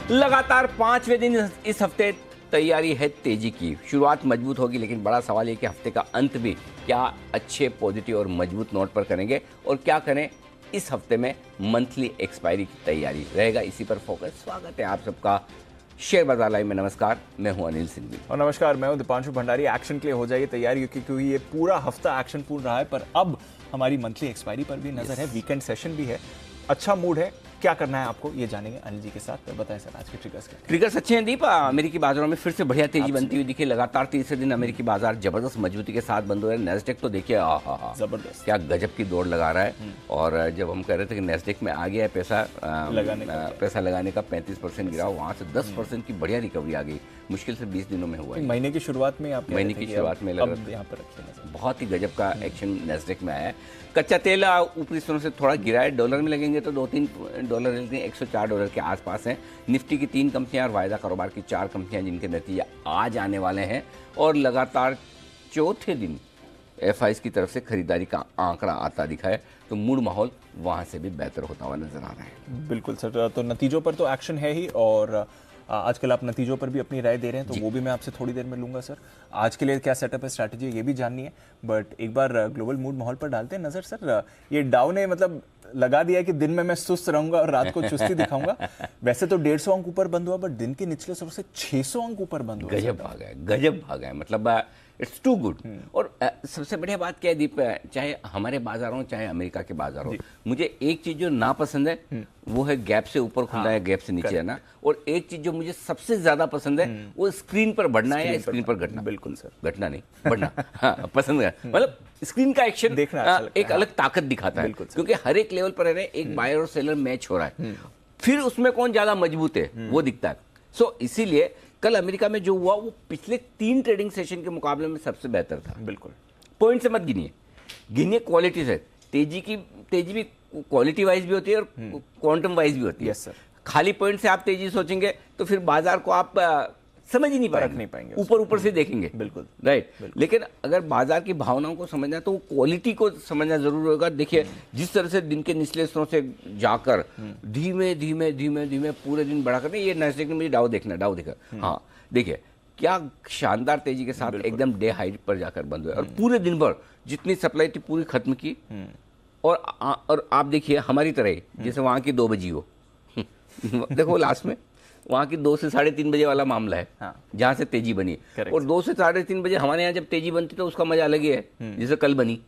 लगातार 5वें दिन इस हफ्ते तैयारी है तेजी की। शुरुआत मजबूत होगी, लेकिन बड़ा सवाल ये कि हफ्ते का अंत भी क्या अच्छे, पॉजिटिव और मजबूत नोट पर करेंगे और क्या करें इस हफ्ते में मंथली एक्सपायरी की तैयारी रहेगा, इसी पर फोकस। स्वागत है आप सबका शेयर बाजार लाइव में। नमस्कार, मैं हूं अनिल सिंघवी और नमस्कार, मैं हूं दीपांशु भंडारी। एक्शन के लिए हो जाइए तैयारी, क्योंकि ये पूरा हफ्ता एक्शन पूर्ण रहा है, पर अब हमारी मंथली एक्सपायरी पर भी नजर है। वीकेंड सेशन भी है, अच्छा मूड है। क्या करना है आपको ये जानेंगे अनिल जी के साथ। बताएं सर, आज के ट्रिगर्स क्या? ट्रिगर्स अच्छे हैं दीप। अमेरिकी बाजारों में फिर से बढ़िया तेजी बनती हुई दिखी। लगातार तीसरे दिन अमेरिकी बाजार जबरदस्त मजबूती के साथ बंद हुए। नेस्डेक तो देखिए, जबरदस्त, क्या गजब की दौड़ लगा रहा है। और जब हम कह रहे थे कि नेस्डेक में आ गया है पैसा लगाने का 35% गिरा, वहाँ से 10% की बढ़िया रिकवरी आ गई। मुश्किल से 20 दिनों में हुआ है। महीने की शुरुआत में आप महीने की शुरुआत में यहाँ पर रखिए, बहुत ही गजब का एक्शन नेस्डेक में आया है। कच्चा तेल ऊपरी स्तरों से थोड़ा गिरा है। डॉलर में लगेंगे तो $2-3 $104 के आसपास हैं। निफ्टी की 3 कंपनियां और वायदा कारोबार की 4 कंपनियां जिनके नतीजे आज आने वाले हैं। और लगातार चौथे दिन एफआईज की तरफ से खरीदारी का आंकड़ा आता दिखा है, तो मूड माहौल वहां से भी बेहतर होता हुआ नजर आ रहा है। बिल्कुल सर, तो नतीजों पर तो एक्शन है ही, और आजकल आप नतीजों पर भी अपनी राय दे रहे हैं, तो वो भी मैं आपसे थोड़ी देर में लूंगा सर। आज के लिए क्या सेटअप है, स्ट्रैटेजी है, ये भी जाननी है। बट एक बार ग्लोबल मूड माहौल पर डालते हैं नजर सर। ये डाउ ने मतलब लगा दिया है कि दिन में मैं सुस्त रहूंगा और रात को चुस्ती दिखाऊंगा। वैसे तो 150 अंक ऊपर बंद हुआ, बट दिन के निचले स्तर से 600 अंक ऊपर बंद हुआ। गजब भागा है, मतलब इट्स टू गुड। और सबसे बढ़िया बात क्या है दीप, चाहे हमारे बाजार हो चाहे अमेरिका के बाजार हो, मुझे एक चीज जो ना पसंद है वो है गैप से ऊपर खुलना है, गैप से नीचे आना। और एक चीज जो मुझे सबसे ज्यादा पसंद है वो स्क्रीन पर बढ़ना है या स्क्रीन पर घटना। बिल्कुल सर, घटना नहीं, बढ़ना। हाँ, पसंद है, मतलब स्क्रीन का एक्शन देखना एक अलग ताकत दिखाता है, क्योंकि हर एक लेवल पर एक बायर और सेलर मैच हो रहा है, फिर उसमें कौन ज्यादा मजबूत है वो दिखता है। सो इसीलिए कल अमेरिका में जो हुआ वो पिछले 3 ट्रेडिंग सेशन के मुकाबले में सबसे बेहतर था। बिल्कुल, पॉइंट से मत गिनिए क्वालिटी से। तेजी भी क्वालिटी वाइज भी होती है और क्वांटम वाइज भी होती है। Yes sir. खाली पॉइंट से आप तेजी सोचेंगे तो फिर बाजार को आप समझ ही नहीं पाएंगे, ऊपर से देखेंगे। बिल्कुल राइट। लेकिन अगर बाजार की भावनाओं को समझना है तो क्वालिटी को समझना जरूर होगा। देखिए, जिस तरह से दिन के निचले स्तरों से जाकर धीमे धीमे पूरे दिन बढ़ा कर, ये नैस्डैक में मुझे डाउ दिखा। हाँ देखिए, क्या शानदार तेजी के साथ एकदम डे हाई पर जाकर बंद हुए और पूरे दिन भर जितनी सप्लाई थी पूरी खत्म की। और आप देखिए हमारी तरह ही, जैसे वहां की 2 बजी हो देखो लास्ट में वहाँ की 2 से 3:30 बजे वाला मामला है। हाँ। जहाँ से तेजी बनी। और 2 से 3:30 बजे हमारे यहाँ जब तेजी बनती तो उसका मजा अलग ही है, जैसे कल बनी।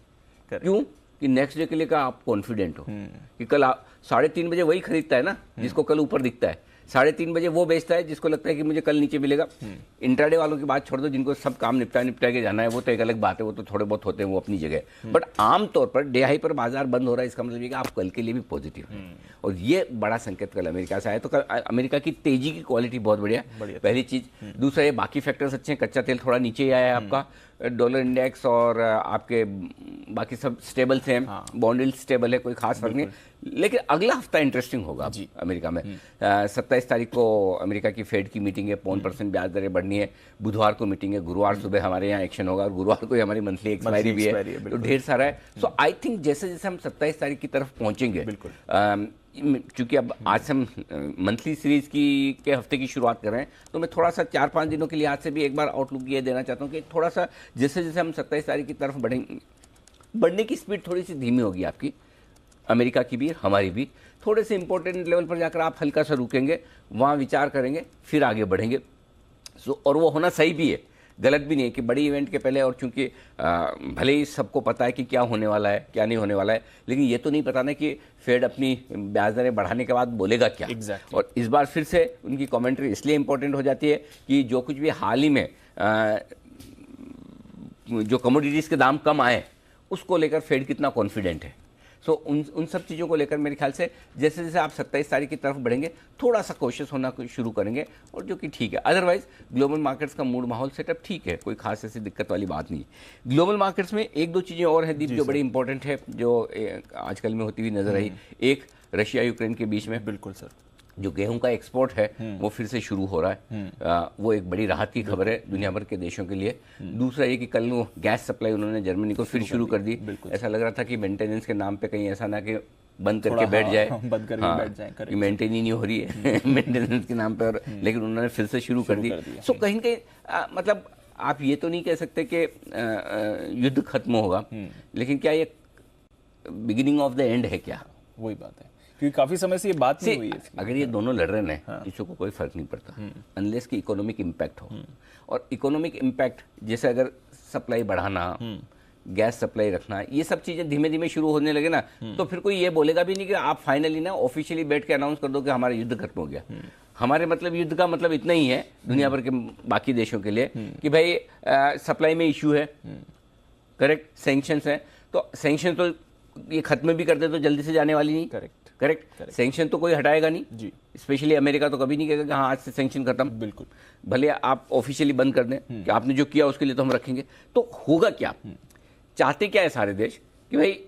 क्यों? कि नेक्स्ट डे के लिए का आप कॉन्फिडेंट हो कि कल आप 3:30 बजे वही खरीदता है ना जिसको कल ऊपर दिखता है, 3:30 बजे वो बेचता है जिसको लगता है कि मुझे कल नीचे मिलेगा। इंट्राडे वालों की बात छोड़ दो, जिनको सब काम निपटा के जाना है, वो तो एक अलग बात है, वो तो थोड़े बहुत होते हैं, वो अपनी जगह। बट आमतौर पर डे हाई पर बाजार बंद हो रहा है, इसका मतलब ये कि आप कल के लिए भी पॉजिटिव हैं। और ये बड़ा संकेत कल अमेरिका से आया। तो कल अमेरिका की तेजी की क्वालिटी बहुत बढ़िया, पहली चीज। दूसरा, ये बाकी फैक्टर्स अच्छे हैं। कच्चा तेल थोड़ा नीचे ही आया है आपका, डॉलर इंडेक्स और आपके बाकी सब स्टेबल से हैं। बॉन्ड यील्ड स्टेबल है, कोई खास फर्क नहीं। लेकिन अगला हफ्ता इंटरेस्टिंग होगा अमेरिका में। 27 तारीख को अमेरिका की फेड की मीटिंग है, 0.5% ब्याज दरें बढ़नी है। बुधवार को मीटिंग है, गुरुवार सुबह हमारे यहाँ एक्शन होगा और गुरुवार को हमारी मंथली एक्सपायरी भी है, तो ढेर सारा है। सो आई थिंक जैसे जैसे हम 27 तारीख की तरफ पहुंचेंगे, चूंकि अब आज हम मंथली सीरीज के हफ्ते की शुरुआत कर रहे हैं, तो मैं थोड़ा सा 4-5 दिनों के लिए आज से भी एक बार आउटलुक ये देना चाहता हूँ कि थोड़ा सा जैसे जैसे हम 27 तारीख की तरफ बढ़ेंगे, बढ़ने की स्पीड थोड़ी सी धीमी होगी आपकी, अमेरिका की भी हमारी भी। थोड़े से इंपॉर्टेंट लेवल पर जाकर आप हल्का सा रुकेंगे, वहाँ विचार करेंगे, फिर आगे बढ़ेंगे। और वो होना सही भी है, गलत भी नहीं है कि बड़ी इवेंट के पहले। और चूंकि भले ही सबको पता है कि क्या होने वाला है क्या नहीं होने वाला है, लेकिन ये तो नहीं पता ना कि फेड अपनी ब्याज दरें बढ़ाने के बाद बोलेगा क्या। और इस बार फिर से उनकी कमेंट्री इसलिए इंपॉर्टेंट हो जाती है कि जो कुछ भी हाल ही में जो कमोडिटीज़ के दाम कम आए उसको लेकर फेड कितना कॉन्फिडेंट है। सो उन सब चीज़ों को लेकर मेरे ख्याल से जैसे जैसे आप 27 तारीख की तरफ बढ़ेंगे, थोड़ा सा कोशिश होना शुरू करेंगे, और जो कि ठीक है। अदरवाइज ग्लोबल मार्केट्स का मूड माहौल सेटअप ठीक है, कोई खास ऐसी दिक्कत वाली बात नहीं। ग्लोबल मार्केट्स में 1-2 चीज़ें और हैं दीप जो बड़ी इंपॉर्टेंट है, जो आजकल में होती हुई नजर आई। एक, रशिया यूक्रेन के बीच में बिल्कुल सर जो गेहूं का एक्सपोर्ट है वो फिर से शुरू हो रहा है। वो एक बड़ी राहत की खबर है दुनिया भर के देशों के लिए। दूसरा ये कि कल वो गैस सप्लाई उन्होंने जर्मनी को फिर शुरू कर दी। ऐसा लग रहा था कि मेंटेनेंस के नाम पे कहीं ऐसा ना कि बंद करके थोड़ा, बैठ जाए, बंद करके बैठ जाए, कि मेंटेन ही नहीं हो रही है मेंटेनेंस के नाम पे, और लेकिन उन्होंने फिर से शुरू कर दी। सो कहीं ना कहीं मतलब आप ये तो नहीं कह सकते कि युद्ध खत्म होगा, लेकिन क्या ये बिगिनिंग ऑफ द एंड है क्या? वही बात है, क्योंकि काफी समय से ये बात नहीं हुई है इसकी। अगर ये दोनों लड़ रहे हैं किसी को कोई फर्क नहीं पड़ता अनलेस की इकोनॉमिक इम्पैक्ट हो। और इकोनॉमिक इम्पैक्ट जैसे अगर सप्लाई बढ़ाना, गैस सप्लाई रखना, ये सब चीजें धीमे धीमे शुरू होने लगे ना, तो फिर कोई ये बोलेगा भी नहीं कि आप फाइनली ना ऑफिशियली बैठ के अनाउंस कर दो कि हमारा युद्ध खत्म हो गया। हमारे मतलब युद्ध का मतलब इतना ही है दुनिया भर के बाकी देशों के लिए कि भाई सप्लाई में इश्यू है, करेक्ट, सैंक्शंस है, तो सैंक्शन तो ये खत्म भी कर दे तो जल्दी से जाने वाली नहीं। करेक्ट, सैंक्शन तो कोई हटाएगा नहीं जी। स्पेशली अमेरिका तो कभी नहीं कहेगा कि हाँ आज से सैंक्शन खत्म। बिल्कुल, भले आप ऑफिशियली बंद कर दें कि आपने जो किया उसके लिए तो हम रखेंगे, तो होगा क्या? चाहते क्या है सारे देश कि भाई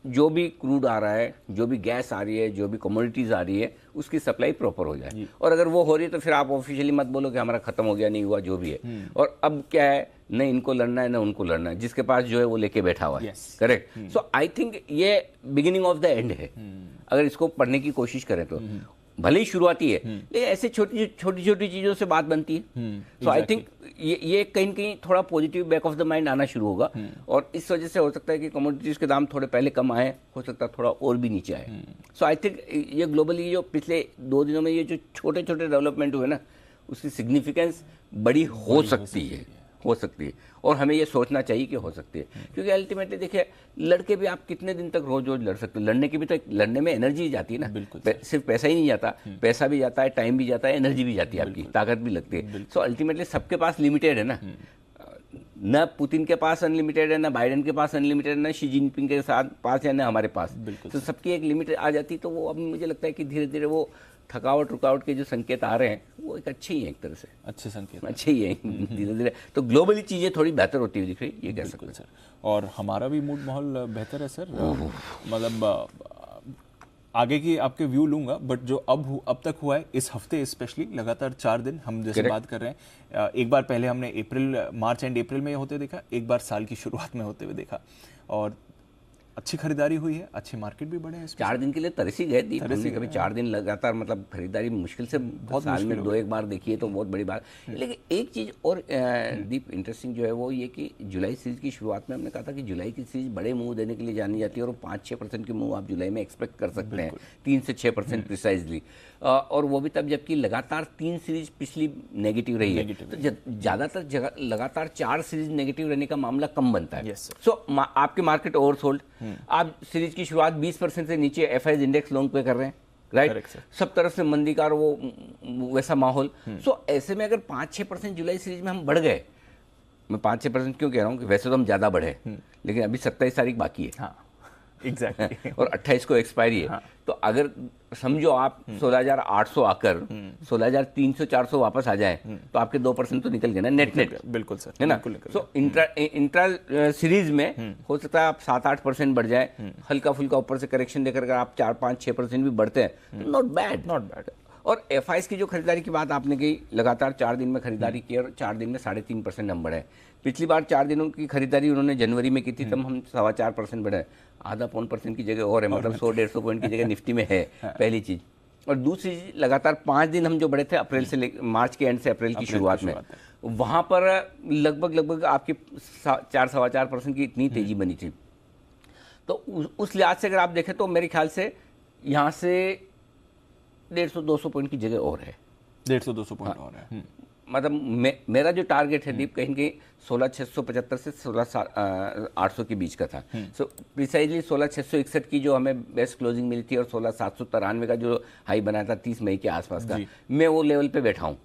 जो भी क्रूड आ रहा है, जो भी गैस आ रही है, जो भी कमोडिटीज आ रही है, उसकी सप्लाई प्रॉपर हो जाए। और अगर वो हो रही है तो फिर आप ऑफिशियली मत बोलो कि हमारा खत्म हो गया, नहीं हुआ, जो भी है। और अब क्या है, न इनको लड़ना है न उनको लड़ना है, जिसके पास जो है वो लेके बैठा हुआ है। करेक्ट। सो आई थिंक ये बिगिनिंग ऑफ द एंड है अगर इसको पढ़ने की कोशिश करें तो। भले ही शुरुआती है, लेकिन ऐसे छोटी छोटी चीजों से बात बनती है। सो आई थिंक ये कहीं कहीं थोड़ा positive back of the mind आना शुरू होगा, और इस वजह से हो सकता है कि कमोडिटीज के दाम थोड़े पहले कम आए, हो सकता है थोड़ा और भी नीचे आए। सो आई थिंक ये ग्लोबली जो पिछले 2 दिनों में ये जो छोटे छोटे डेवलपमेंट हुए ना, उसकी सिग्निफिकेंस बड़ी हो सकती है, और हमें ये सोचना चाहिए कि हो सकती है। क्योंकि अल्टीमेटली देखिए, लड़के भी आप कितने दिन तक रोज रोज लड़ सकते हो? लड़ने की भी तो लड़ने में एनर्जी जाती है ना। बिल्कुल, सिर्फ पैसा ही नहीं जाता, पैसा भी जाता है, टाइम भी जाता है, एनर्जी भी जाती है, आपकी ताकत भी लगती है। सो अल्टीमेटली सबके पास लिमिटेड है ना पुतिन के पास अनलिमिटेड है, ना बाइडेन के पास अनलिमिटेड है, ना शी जिनपिंग के साथ पास है, ना हमारे पास। तो सबकी एक लिमिट आ जाती, तो वो अब मुझे लगता है कि धीरे धीरे वो थकावट रुकावट के जो संकेत आ रहे हैं वो एक अच्छे ही हैं, एक तरह से अच्छे संकेत, अच्छे ही हैं धीरे धीरे। तो ग्लोबली चीज़ें थोड़ी बेहतर होती हुई दिख रही, ये कह सकते हैं सर। और हमारा भी मूड माहौल बेहतर है सर। मतलब आगे की आपके व्यू लूंगा, बट जो अब तक हुआ है इस हफ्ते, स्पेशली लगातार 4 दिन हम जैसे बात कर रहे हैं, एक बार पहले हमने मार्च एंड अप्रैल में होते देखा, एक बार साल की शुरुआत में होते हुए देखा, और अच्छी खरीदारी हुई है, अच्छे मार्केट भी बढ़े हैं। 4 दिन के लिए तरसी गए थी हमने, कभी 4 दिन लगातार मतलब खरीदारी मुश्किल से बहुत साल में 2-1 बार देखी है तो बहुत बड़ी बात। लेकिन एक चीज़ और दीप इंटरेस्टिंग जो है वो ये कि जुलाई सीरीज की शुरुआत में हमने कहा था कि जुलाई की सीरीज बड़े मूव देने के लिए जानी जाती है, और 5-6% की मूव आप जुलाई में एक्सपेक्ट कर सकते हैं, 3 से 6% प्रिसाइजली, और वो भी तब जबकि लगातार 3 सीरीज पिछली नेगेटिव रही है। तो ज़्यादातर लगातार 4 सीरीज नेगेटिव रहने का मामला कम बनता है। सो आपके मार्केट ओवरसोल्ड, आप सीरीज की शुरुआत 20% से नीचे एफआईज इंडेक्स लॉन्ग पे कर रहे हैं, राइट, सब तरफ से मंदी का वो वैसा माहौल। सो ऐसे में अगर 5-6% जुलाई सीरीज में हम बढ़ गए, मैं 5-6% क्यों कह रहा हूँ कि वैसे तो हम ज्यादा बढ़े, लेकिन अभी 27 तारीख बाकी है। हाँ, एग्जैक्टली और 28 को एक्सपायरी है। तो अगर समझो आप 16,800 आकर 16,300-400 वापस आ जाए तो आपके 2% तो निकल गए ना नेट। बिल्कुल सर, है ना। सो इंट्रा सीरीज में हो सकता है आप 7-8% बढ़ जाए, हल्का फुल्का ऊपर से करेक्शन देकर अगर आप 4-5-6% भी बढ़ते हैं, नॉट बैड। और एफआईएस की जो खरीदारी की बात आपने की, लगातार 4 दिन में खरीदारी की और 4 दिन में 3.5% हम बढ़े। पिछली बार 4 दिनों की खरीदारी उन्होंने जनवरी में की थी, तब हम 4.25% बढ़े, 0.5% की जगह और है, मतलब 100-150 पॉइंट की जगह निफ्टी में है, पहली चीज। और दूसरी चीज, लगातार 5 दिन हम जो बढ़े थे अप्रैल से मार्च के एंड से अप्रैल की शुरुआत में, वहां पर लगभग आपकी 4-4.25% की इतनी तेजी बनी थी। तो उस लिहाज से अगर आप देखें तो मेरे ख्याल से यहाँ से 150-200 पॉइंट की जगह और है, 150-200 पॉइंट और है। मतलब मेरा जो टारगेट है दीप कहीं कहीं 16,675 से 16,800 के बीच का था। सो प्रिसाइजली 16,661 की जो हमें बेस्ट क्लोजिंग मिली थी और 16,793 का जो हाई बनाया था 30 मई के आसपास का, मैं वो लेवल पे बैठा हूँ।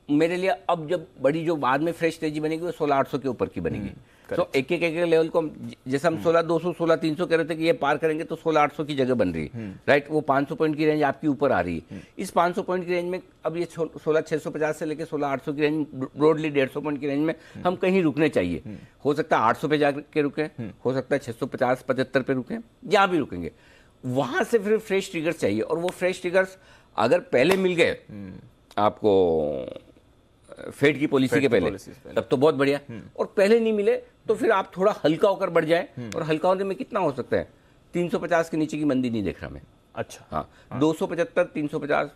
मेरे लिए अब जब बड़ी जो बाद में फ्रेश तेजी बनेगी वो 16,800 के ऊपर की बनेगी। तो एक लेवल को जैसे हम 16,200 16,300 कह रहे थे कि ये पार करेंगे तो 16,800 की जगह बन रही है, राइट। वो 500 पॉइंट की रेंज आपकी ऊपर आ रही है। इस 500 पॉइंट की रेंज में अब ये 16,650 से लेकर 16,800 की रेंज, ब्रॉडली 150 पॉइंट की रेंज में हम कहीं रुकने चाहिए। हो सकता है 800 पे जाके रुके, हो सकता है 650-75 पे रुके, जहाँ भी रुकेंगे वहां से फिर फ्रेश ट्रिगर्स चाहिए। और वो फ्रेश ट्रिगर्स अगर पहले मिल गए आपको फेड की पॉलिसी के पहले, तब तो बहुत बढ़िया। और पहले नहीं मिले तो फिर आप थोड़ा हल्का होकर बढ़ जाए, और हल्का होने में कितना हो सकता है, 350 के नीचे की मंदी नहीं देख रहा मैं। अच्छा, हाँ, 275, 350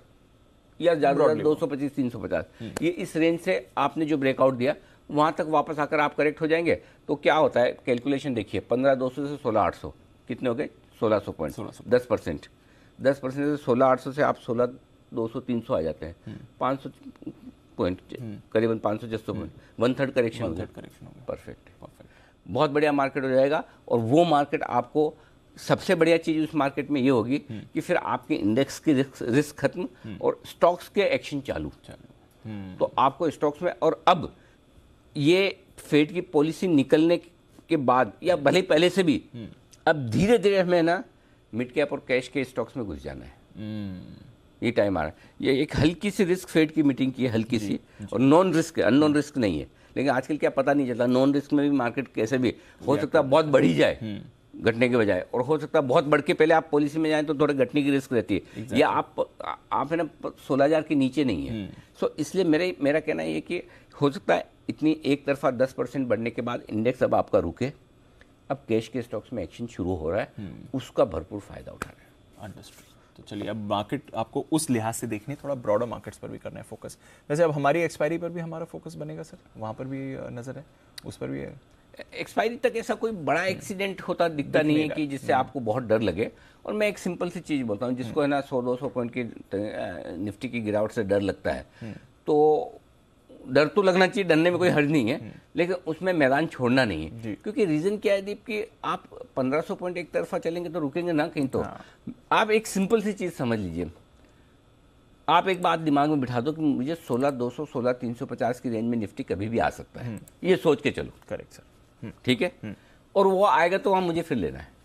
या ज्यादा 225, 350, ये इस रेंज से आपने जो ब्रेकआउट दिया वहां तक वापस आकर आप करेक्ट हो जाएंगे तो क्या होता है, कैलकुलेशन देखिए, 15,200 से 16,800 कितने हो गए, 1,600 पॉइंट, 10%, 10% से 16,800 से आप 16,200, 300 आ जाते हैं, 500 पॉइंट, करीबन 500-600 पॉइंट, 1/3 करेक्शन हो गया। परफेक्ट, बहुत बढ़िया मार्केट हो जाएगा। और वो मार्केट आपको, सबसे बढ़िया चीज उस मार्केट में ये होगी कि फिर आपके इंडेक्स की रिस्क खत्म और स्टॉक्स के एक्शन चालू। तो आपको स्टॉक्स में, और अब ये फेड की पॉलिसी निकलने के बाद या भले पहले से भी, अब धीरे धीरे हमें ना मिड कैप और कैश के स्टॉक्स में घुस जाना है। ये टाइम आ रहा है। ये एक हल्की सी रिस्क फेड की मीटिंग की है, हल्की सी, और नॉन रिस्क है, अननोन रिस्क नहीं है। लेकिन आजकल क्या पता नहीं चलता, नॉन रिस्क में भी मार्केट कैसे भी हो सकता है बहुत बढ़ी जाए घटने के बजाय, और हो सकता है बहुत बढ़ के पहले आप पॉलिसी में जाएं तो थोड़े घटने की रिस्क रहती है। या आप है ना 16,000 के नीचे नहीं है। सो इसलिए मेरा कहना ये कि हो सकता है इतनी एक तरफा 10% बढ़ने के बाद इंडेक्स अब आपका रुके, अब कैश के स्टॉक्स में एक्शन शुरू हो रहा है, उसका भरपूर फायदा उठा रहे हैं। अंडरस्टूड। तो चलिए, अब मार्केट आपको उस लिहाज से देखनी है, थोड़ा ब्रॉडर मार्केट्स पर भी करना है फोकस। वैसे अब हमारी एक्सपायरी पर भी हमारा फोकस बनेगा सर, वहाँ पर भी नज़र है, उस पर भी है। एक्सपायरी तक ऐसा कोई बड़ा एक्सीडेंट होता दिखता नहीं है कि जिससे आपको बहुत डर लगे। और मैं एक सिंपल सी चीज़ बोलता हूँ, जिसको है ना 100-200 पॉइंट की निफ्टी की गिरावट से डर लगता है, तो डर तो लगना चाहिए, डरने में कोई हर्ज नहीं है, लेकिन उसमें मैदान छोड़ना नहीं है। क्योंकि रीजन क्या है दीप कि आप 1500 पॉइंट एक तरफा चलेंगे तो रुकेंगे ना कहीं। तो आप एक सिंपल सी चीज समझ लीजिए, आप एक बात दिमाग में बिठा दो कि मुझे 16,200, 16,350 की रेंज में निफ्टी कभी भी आ सकता है, ये सोच के चलो। Correct sir. ठीक है, और वो आएगा तो वहां मुझे फिर लेना है।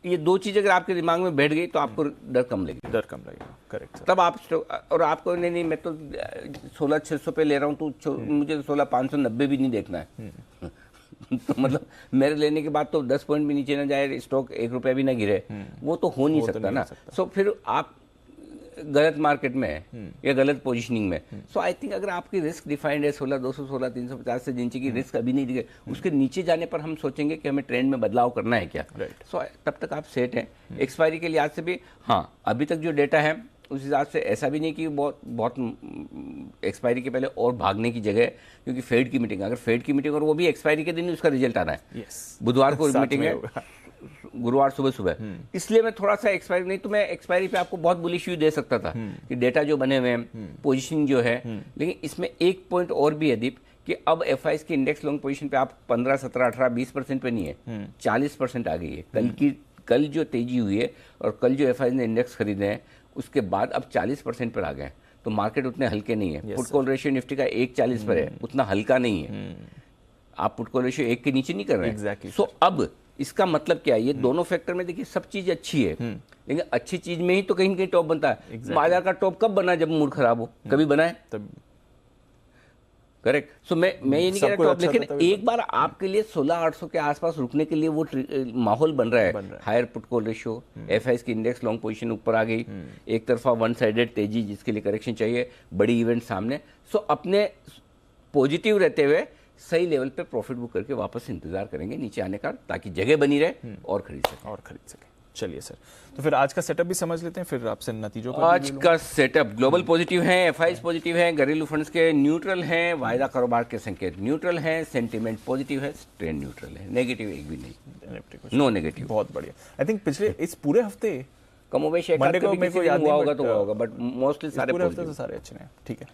ये दो चीजें अगर आपके दिमाग में बैठ गई तो आपको डर कम लगेगा। Correct sir. तब आप, और आपको नहीं मैं तो 16,600 पे ले रहा हूँ तो मुझे 16,590 भी नहीं देखना है। तो मतलब मेरे लेने के बाद तो 10 पॉइंट भी नीचे ना जाए, स्टॉक 1 रुपया भी ना गिरे, वो तो हो नहीं सकता ना। सो फिर आप गलत मार्केट में है या गलत पोजीशनिंग में। सो आई थिंक अगर आपकी रिस्क डिफाइंड है 16,200, 16,350 से नीचे की रिस्क अभी नहीं दिखे, उसके नीचे जाने पर हम सोचेंगे कि हमें ट्रेंड में बदलाव करना है क्या। सो तब तक आप सेट हैं। एक्सपायरी के लिहाज से भी हाँ, अभी तक जो डेटा है उस हिसाब से ऐसा भी नहीं कि बहुत एक्सपायरी के पहले और भागने की जगह है, क्योंकि फेड की मीटिंग, अगर फेड की मीटिंग और वो भी एक्सपायरी के दिन उसका रिजल्ट आना है। बुधवार को मीटिंग है, गुरुवार सुबह, इसलिए मैं थोड़ा सा एक्सपायरी, नहीं तो मैं एक्सपायरी पे आपको बहुत बुलिश व्यू दे सकता था कि डेटा जो बने हुए हैं, पोजीशनिंग जो है। लेकिन इसमें एक पॉइंट और भी है दीप कि अब एफआईएस की इंडेक्स लॉन्ग पोजीशन पे आप 15, 17, 18, 20% पे नहीं है, 40% आ गई है। कल जो तेजी हुई है और कल जो एफआईएस ने इंडेक्स खरीदे हैं उसके बाद अब 40% पर आ गए। तो मार्केट उतने हल्के नहीं है। पुट कॉल रेशियो निफ्टी का 1.40 पर है, उतना हल्का नहीं है। आप पुट कॉल रेशियो 1 के नीचे नहीं कर रहे हैं। सो अब इसका मतलब क्या है, ये दोनों फैक्टर में देखिए सब चीज अच्छी है, लेकिन अच्छी चीज में ही तो कहीं ना कहीं टॉप बनता है। बाजार का टॉप कब बना, जब मूड खराब हो, कभी बना है तब। करेक्ट। सो मैं ये नहीं कह रहा टॉप, लेकिन एक बार आपके लिए 16,800 के आसपास रुकने के लिए वो माहौल बन रहा है। Higher put call ratio, FIs की इंडेक्स लॉन्ग पोजीशन ऊपर आ गई, एक तरफा वन साइडेड तेजी जिसके लिए करेक्शन चाहिए, बड़ी इवेंट सामने। सो अपने पॉजिटिव रहते हुए सही लेवल पे प्रॉफिट बुक करके वापस इंतजार करेंगे नीचे आने का, ताकि जगह बनी रहे और खरीद सके। चलिए सर, तो फिर आज का सेटअप भी समझ लेते हैं, फिर आपसे नतीजों पर। आज का सेटअप, ग्लोबल पॉजिटिव है, एफआईएस पॉजिटिव है, घरेलू फंड्स के न्यूट्रल हैं, वायदा कारोबार के संकेत न्यूट्रल हैं, सेंटीमेंट पॉजिटिव है, ट्रेंड न्यूट्रल है, नेगेटिव एक भी नहीं, नो नेगेटिव। बहुत बढ़िया। आई थिंक पिछले इस पूरे हफ्ते कमोबेश एक मंडे को मेरे को याद हुआ होगा तो हुआ होगा, बट मोस्टली सारे पूरे हफ्ते तो सारे अच्छे हैं। ठीक है,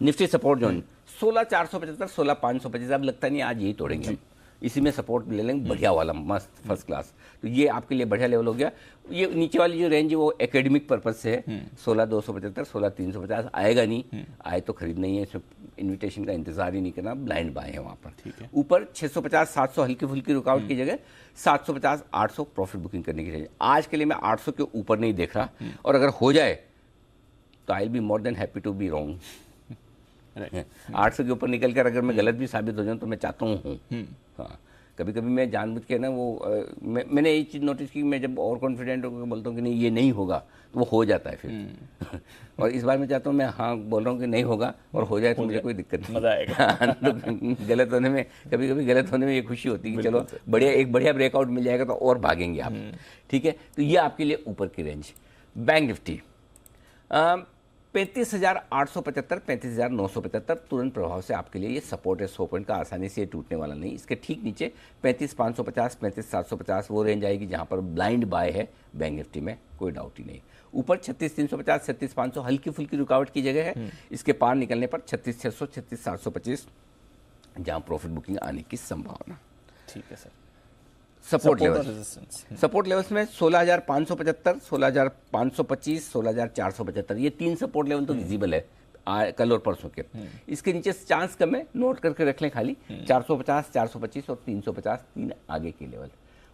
निफ्टी सपोर्ट जोन 16,475, 16,525, अब लगता नहीं आज यही तोड़ेंगे हम, इसी में सपोर्ट ले लेंगे बढ़िया वाला, मस्त फर्स्ट क्लास। तो ये आपके लिए बढ़िया लेवल हो गया। ये नीचे वाली जो रेंज है वो एकेडमिक पर्पज से है, 16,275, 16,350 आएगा नहीं, आए तो खरीदना ही है, इसमें इन्विटेशन का इंतजार ही नहीं करना, ब्लाइंड बाय है वहाँ पर। ऊपर 650, 700 हल्की फुल्की रुकावट की जगह 750, 800 प्रॉफिट बुकिंग करने की चाहिए। आज के लिए मैं 800 के ऊपर नहीं देख रहा, और अगर हो जाए तो I will be more than happy to be wrong. 800 के ऊपर निकल कर अगर मैं गलत भी साबित हो जाऊं तो मैं चाहता हूँ। हाँ, कभी कभी मैं जानबूझ के ना वो मैंने ये चीज़ नोटिस की, मैं जब और कॉन्फिडेंट होकर बोलता हूँ कि नहीं ये नहीं होगा तो वो हो जाता है फिर और इस बार मैं चाहता हूँ मैं हाँ बोल रहा हूँ कि नहीं होगा और हो जाए तो मुझे कोई दिक्कत नहीं, मजा आएगा। तो गलत होने में कभी कभी गलत होने में ये खुशी होती है कि चलो बढ़िया ब्रेकआउट मिल जाएगा तो और भागेंगे आप। ठीक है, तो ये आपके लिए ऊपर की रेंज। बैंक निफ्टी 35,875 35,975 तुरंत प्रभाव से आपके लिए ये सपोर्ट है 100 पॉइंट का, आसानी से ये टूटने वाला नहीं। इसके ठीक नीचे 35,550 35,750 वो रेंज आएगी जहां पर ब्लाइंड बाय है बैंक निफ्टी में, कोई डाउट ही नहीं। ऊपर 36,350 36,500 हल्की फुल्की रुकावट की जगह है, इसके पार निकलने पर 36,600 36,725 जहां प्रॉफिट बुकिंग आने की संभावना। ठीक है sir. Support level, resistance support levels में 16,575 16,525 16,475 ये 3 सपोर्ट लेवल तो विजिबल है कल और परसों के। इसके नीचे चांस कम है, नोट करके रख लें खाली 450 425 और 350 तीन आगे के लेवल।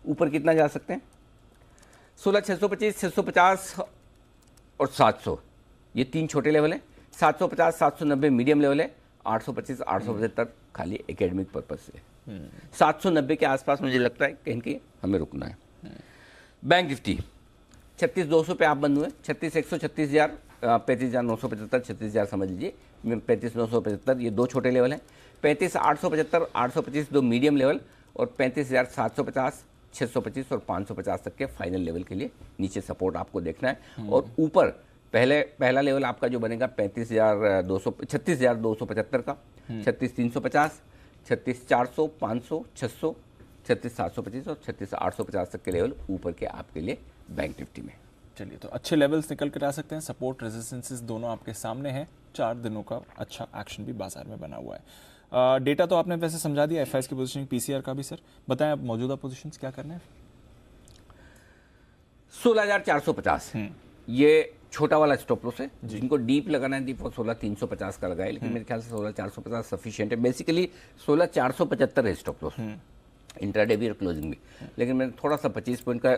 ऊपर कितना जा सकते हैं 16,625 650 और 700 ये 3 छोटे लेवल हैं। 750 790 मीडियम लेवल है। 825 875 खाली एकेडमिक पर्पज से। 790 के आसपास मुझे लगता है कहीं कहीं हमें रुकना है। बैंक निफ्टी 36,200 पे आप बंद हुए, 36,100 36,000 35,975 36,000 समझ लीजिए, 35,975 ये 2 छोटे लेवल हैं। 35,875 825 2 मीडियम लेवल और 35,750 625 और 550 तक के फाइनल लेवल के लिए नीचे सपोर्ट आपको देखना है। और ऊपर पहला लेवल आपका जो बनेगा 36,275 का, 36,350 36,400 500 600 36,725 और 36,850 तक के लेवल ऊपर के आपके लिए बैंक निफ्टी में। चलिए, तो अच्छे लेवल्स निकल कर आ सकते हैं। सपोर्ट रेजिस्टेंसेस दोनों आपके सामने हैं। 4 दिनों का अच्छा एक्शन भी बाजार में बना हुआ है। डेटा तो आपने वैसे समझा दिया, एफआईएस की पोजीशनिंग, पीसीआर का भी। सर बताएं अब मौजूदा पोजीशंस क्या करना है। 16,450 ये छोटा वाला स्टॉप लॉस है, जिनको डीप लगाना है डीप वो 16,350 का लगाए, लेकिन मेरे ख्याल से 16,450 सफिशिएंट है। बेसिकली 16,475 है स्टॉप लॉस, इंट्राडे भी और क्लोजिंग भी, लेकिन मैंने थोड़ा सा 25 पॉइंट का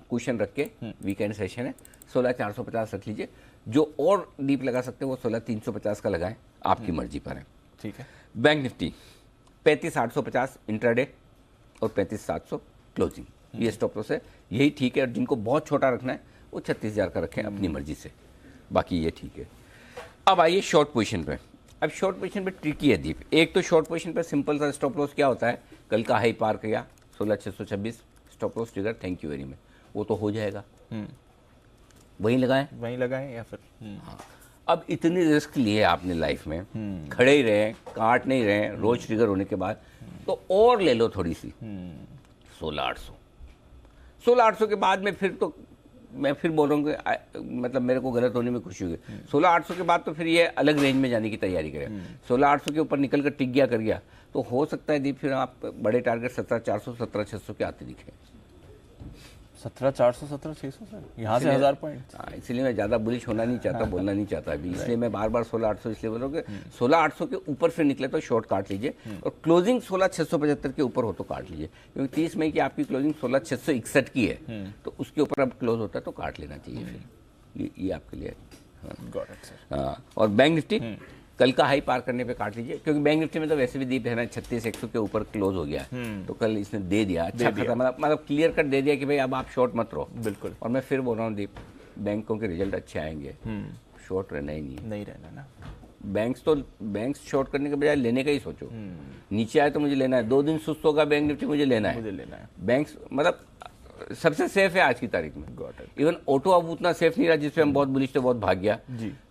कुशन रख के वीकेंड सेशन है 16,450 रख लीजिए। जो और डीप लगा सकते हैं वो 16,350 का लगाएं, आपकी मर्जी पर है। ठीक है। बैंक निफ्टी 35,850 इंट्राडे और 35,700 क्लोजिंग, ये स्टॉप लॉस है, यही ठीक है। और जिनको बहुत छोटा रखना है वो 36,000 का रखें अपनी मर्जी से, बाकी ये ठीक है। अब आइए शॉर्ट पोजीशन पे। अब शॉर्ट पोजीशन पे ट्रिकी है दीप। एक तो शॉर्ट पोजीशन पे सिंपल सा स्टॉप लॉस क्या होता है, कल का हाई पार किया 16,626 stop loss trigger, thank you very much, वो तो हो जाएगा, वहीं लगाएं या फिर हाँ। अब इतनी रिस्क लिए आपने लाइफ में, खड़े ही रहे, काट नहीं रहे रोज ट्रिगर होने के बाद, तो और ले लो थोड़ी सी 16,800 के बाद में फिर तो मैं फिर बोल रहा हूँ कि मतलब मेरे को गलत होने में खुशी होगी। 16,800 के बाद तो फिर ये अलग रेंज में जाने की तैयारी करें। 16,800 के ऊपर निकल कर टिक गया कर गया तो हो सकता है दीप फिर आप बड़े टारगेट 17,400 17,600 के आते दिखे। 17,400 17,600 सर, यहाँ से 1000 पॉइंट। इसलिए मैं ज़्यादा बुलिश होना नहीं चाहता, बोलना नहीं चाहता अभी, इसलिए मैं बार बार 16,800 इसलिए बोल रहा हूँ कि 16,800 के ऊपर फिर निकले तो शॉर्ट काट लीजिए और क्लोजिंग 16,675 के ऊपर हो तो काट लीजिए, क्योंकि 30 मई की आपकी क्लोजिंग 16,661 की है, तो उसके ऊपर अब क्लोज होता है तो काट लेना चाहिए फिर, ये आपके लिए। हाँ, और बैंक निफ्टी कल का हाई पार करने पे काट लीजिए, क्योंकि बैंक निफ्टी में तो वैसे भी दीप है ना 36,100 के ऊपर क्लोज हो गया है, तो कल इसने दे दिया अच्छा खासा, मतलब क्लियर कट दे दिया कि भाई अब आप शॉर्ट मत रहो। बिल्कुल। और मैं फिर बोल रहा हूँ दीप, बैंकों के रिजल्ट अच्छे आएंगे, शॉर्ट रहना ही नहीं रहना ना। बैंक्स शॉर्ट करने के बजाय लेने का ही सोचो। नीचे आए तो मुझे लेना है, 2 दिन सुस्त होगा बैंक निफ्टी, मुझे लेना है। बैंक्स मतलब सबसे सेफ है आज की तारीख में। इवन ऑटो अब उतना सेफ नहीं रहा जिसपे हम बहुत बुलिश थे, बहुत भाग गया।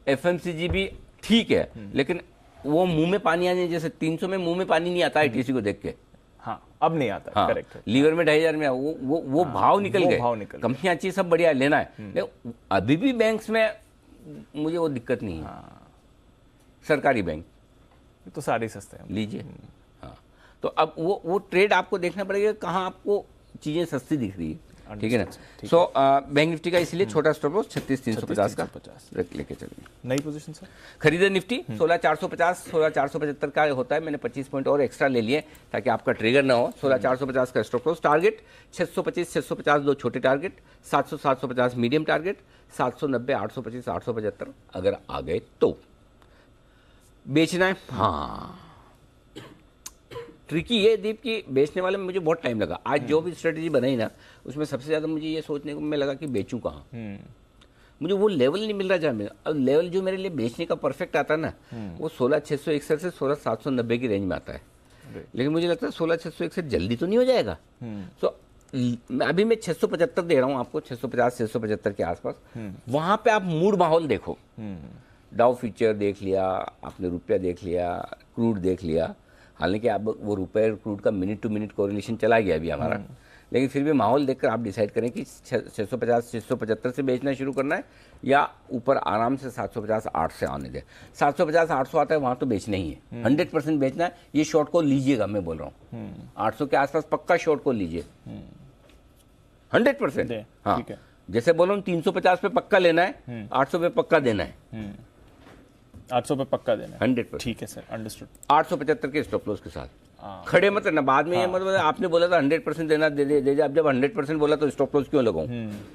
एफएमसीजी भी ठीक है, लेकिन वो मुंह में पानी आने जैसे 300 में मुंह में पानी नहीं आता आईटीसी को देख के। हाँ, अब नहीं आता। हाँ, करेक्ट है। लीवर में 2,500 में वो भाव निकल गए, कंपनियां अच्छी सब बढ़िया लेना है, लेकिन अभी भी बैंक्स में मुझे वो दिक्कत नहीं है। सरकारी बैंक तो सारे सस्ते हैं, लीजिए। हाँ, तो अब वो ट्रेड आपको देखना पड़ेगा कहाँ आपको चीजें सस्ती दिख रही है, ठीक है ना। सो बैंक निफ्टी का इसलिए छोटा स्टॉप लॉस 36,350 का लेके चलिए। नई पोजीशन सर, खरीदे निफ्टी 16,450 16,475 का होता है, मैंने 25 पॉइंट और एक्स्ट्रा ले लिए ताकि आपका ट्रिगर ना हो। 16,450 का स्टॉप लॉस, टारगेट 625 650 दो छोटे टारगेट, 700 750 मीडियम टारगेट, 790 825 875 अगर आ गए तो बेचना है। हाँ, ट्रिकी ये दीप कि बेचने वाले में मुझे बहुत टाइम लगा। आज जो भी स्ट्रेटेजी बनाई ना, उसमें सबसे ज़्यादा मुझे ये सोचने को में लगा कि बेचूं कहाँ। मुझे वो लेवल नहीं मिल रहा जहाँ मेरा। अब लेवल जो मेरे लिए बेचने का परफेक्ट आता है ना, वो 16,661 से 16,790 की रेंज में आता है। लेकिन मुझे लगता है 16,661 जल्दी तो नहीं हो जाएगा। तो अभी मैं 675 दे रहा हूँ आपको, 650 675 के आसपास। वहाँ पे आप मूड माहौल देखो। डाउ फ्यूचर देख लिया आपने, रुपया देख लिया, क्रूड देख लिया। हालांकि अब वो रुपये क्रूड का मिनट टू मिनट कोरिलेशन चला गया अभी हमारा, लेकिन फिर भी माहौल देखकर आप डिसाइड करें कि 650 675 से बेचना शुरू करना है या ऊपर आराम से 750 8 से आने दें। 750 800 आता है वहाँ तो बेचना ही है, 100% बेचना है। ये शॉर्ट को लीजिएगा, मैं बोल रहा हूँ 800 के आसपास पक्का शॉर्ट को लीजिए 100%। हाँ, जैसे बोल रहा हूँ 350 पे पक्का लेना है, 800 पे पक्का देना है, 800 पे पक्का देना है 100%। ठीक है सर, अंडरस्टूड। 875 के स्टॉप लॉस के साथ खड़े मत रहना। बाद में ये मतलब आपने बोला था 100% देना, दे दे। अब जब 100% बोला तो स्टॉप लॉस क्यों लगाऊं?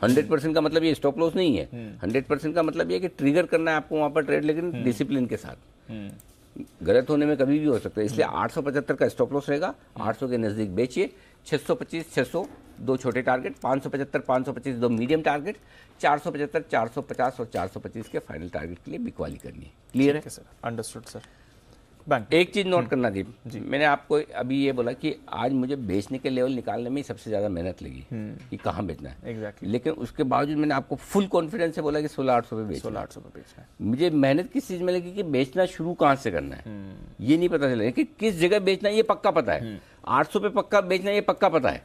100% का मतलब ये स्टॉप लॉस नहीं है। 100% का मतलब ये कि ट्रिगर करना है आपको वहां पर ट्रेड, लेकिन डिसिप्लिन के साथ। गलत होने में कभी भी हो सकता है, इसलिए 875 का स्टॉप लॉस रहेगा। 800 के नजदीक बेचिए। 625 600 दो छोटे टारगेट, 575 525 दो मीडियम टारगेट, 475 450 और 425 के फाइनल टारगेट के लिए बिकवाली करनी है। क्लियर है सर? Understood sir. बैंक एक चीज नोट करना दीप, मैंने आपको अभी ये बोला कि आज मुझे बेचने के लेवल निकालने में ही सबसे ज्यादा मेहनत लगी कि कहाँ बेचना है। एग्जैक्टली। लेकिन उसके बावजूद मैंने आपको फुल कॉन्फिडेंस से बोला कि 16,800 पे बेचना। 16,800 पे बेचना है। मुझे मेहनत किस चीज में लगी कि बेचना शुरू कहाँ से करना है ये नहीं पता चला, कि किस जगह बेचना है ये पक्का पता है। 800 पे पक्का बेचना है ये पक्का पता है,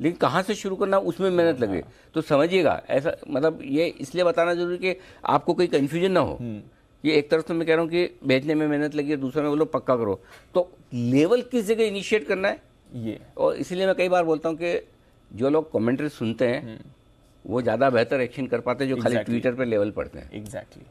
लेकिन कहाँ से शुरू करना उसमें मेहनत लगे। तो समझिएगा, ऐसा मतलब ये इसलिए बताना जरूरी कि आपको कोई कंफ्यूजन ना हो। ये एक तरफ तो मैं कह रहा हूँ कि बेचने में मेहनत लगी है, दूसरा में बोलो पक्का करो। तो लेवल किस जगह इनिशिएट करना है ये, और इसीलिए मैं कई बार बोलता हूँ कि जो लोग कमेंट्री सुनते हैं वो ज़्यादा बेहतर एक्शन कर पाते हैं जो खाली ट्विटर पर लेवल पढ़ते हैं। एग्जैक्टली।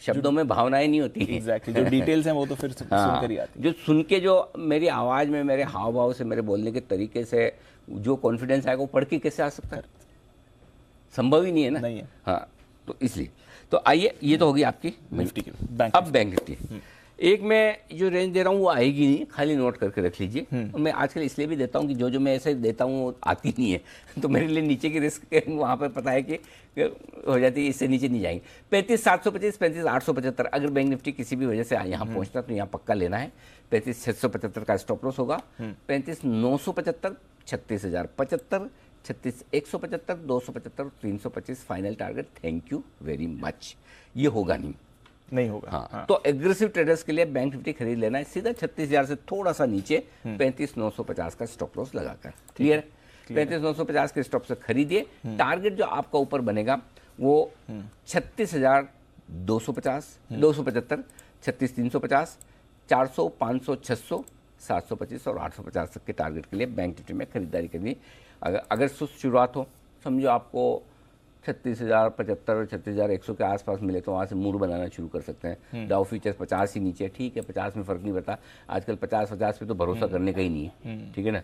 शब्दों में भावनाएं नहीं होती। एग्जैक्टली, जो डिटेल्स हैं वो तो फिर सुनकर ही आती है। जो सुन के जो मेरी आवाज़ में, मेरे हाव भाव से, मेरे बोलने के तरीके से जो कॉन्फिडेंस आएगा वो पढ़ के कैसे आ सकता है? संभव ही नहीं है ना। नहीं है। हाँ, तो इसलिए तो आइए, ये तो होगी आपकी निफ्टी की। अब बैंक निफ्टी एक मैं जो रेंज दे रहा हूँ वो आएगी नहीं, खाली नोट करके रख लीजिए। मैं आजकल इसलिए भी देता हूँ कि जो मैं ऐसे देता हूँ वो आती नहीं है, तो मेरे लिए नीचे की रिस्क वहाँ पे पता है कि हो जाती है, इससे नीचे नहीं जाएंगे। 35,725 35,875 अगर बैंक निफ्टी किसी भी वजह से यहाँ पहुँचता तो यहाँ पक्का लेना है। 35,675 का स्टॉप लॉस होगा। 35,975 36,075 36,175 275 325 final target. Thank you very much. ये होगा नहीं होगा। हाँ। तो एग्रेसिव ट्रेडर्स के लिए बैंक निफ्टी खरीद लेना है सीधा 36,000 से थोड़ा सा नीचे 35,950 का स्टॉप लॉस लगाकर। क्लियर? 35,950 के स्टॉप से खरीदिए। टारगेट जो आपका ऊपर बनेगा वो 36,250 275 36,350 400 500 600 725 और 850 तक के टारगेट के लिए बैंक निफ्टी में खरीदारी करनी। अगर सुस्त शुरुआत हो, समझो आपको 36,075 36,100 के आसपास मिले तो वहाँ से मूड बनाना शुरू कर सकते हैं। डाउ फ्यूचर्स 50 ही नीचे, ठीक है, 50 में फर्क नहीं पड़ता आजकल। 50 पे तो भरोसा करने का ही नहीं है, ठीक है ना।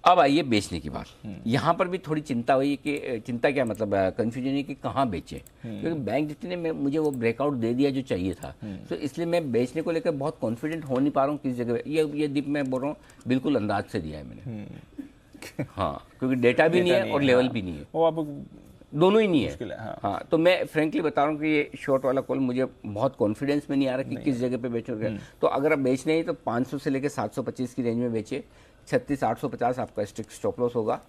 अब आइए बेचने की बात। यहाँ पर भी थोड़ी चिंता हुई कि चिंता क्या मतलब कंफ्यूजन है कि कहाँ बेचे, क्योंकि बैंक निफ्टी ने मुझे वो ब्रेकआउट दे दिया जो चाहिए था। तो इसलिए मैं बेचने को लेकर बहुत कॉन्फिडेंट हो नहीं पा रहा हूँ किस जगह। ये दीप मैं बोल रहा हूँ बिल्कुल अंदाज से दिया है मैंने। हाँ, क्योंकि डेटा भी नहीं है और लेवल भी नहीं है, वो आप दोनों ही नहीं है। हाँ। हाँ, तो मैं फ्रेंकली बता रहा हूँ कि ये शॉर्ट वाला कॉल मुझे बहुत कॉन्फिडेंस में नहीं आ रहा कि किस जगह पे बेचोगे। तो अगर आप बेचने ही तो 500 से लेकर 725 की रेंज में बेचिए। 36,850 आपका स्ट्रिक्ट स्टॉप लॉस होगा।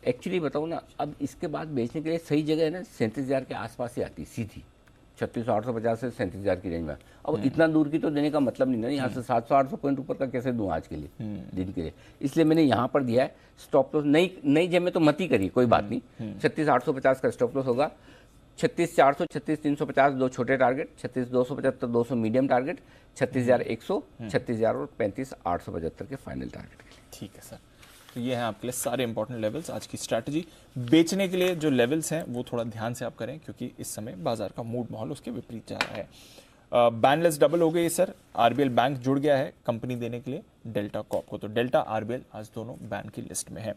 एक्चुअली बताऊँ ना, अब इसके बाद बेचने के लिए सही जगह है ना 37,000 के आसपास ही आती सीधी। 36,850 से 37,000 की रेंज में। अब इतना दूर की तो देने का मतलब नहीं ना, यहाँ से 700-800 पॉइंट ऊपर का कैसे दूँ आज के लिए, दिन के लिए। इसलिए मैंने यहाँ पर दिया है स्टॉप लॉस। नई जेब में तो मत ही करिए, कोई बात नहीं। 36,850 का स्टॉप लॉस होगा। 36,400 36,350 दो छोटे टारगेट, 36,275 200 मीडियम टारगेट, 36,100 36,000 और 35,875 के फाइनल टारगेट के लिए। ठीक है सर, तो ये हैं आपके लिए सारे इंपॉर्टेंट लेवल्स। आज की स्ट्रैटेजी बेचने के लिए जो लेवल्स हैं वो थोड़ा ध्यान से आप करें, क्योंकि इस समय बाजार का मूड माहौल उसके विपरीत जा रहा है। बैनलेस डबल हो गई सर, आरबीएल बैंक जुड़ गया है कंपनी देने के लिए डेल्टा कॉप को। तो डेल्टा, आरबीएल आज दोनों बैन की लिस्ट में है।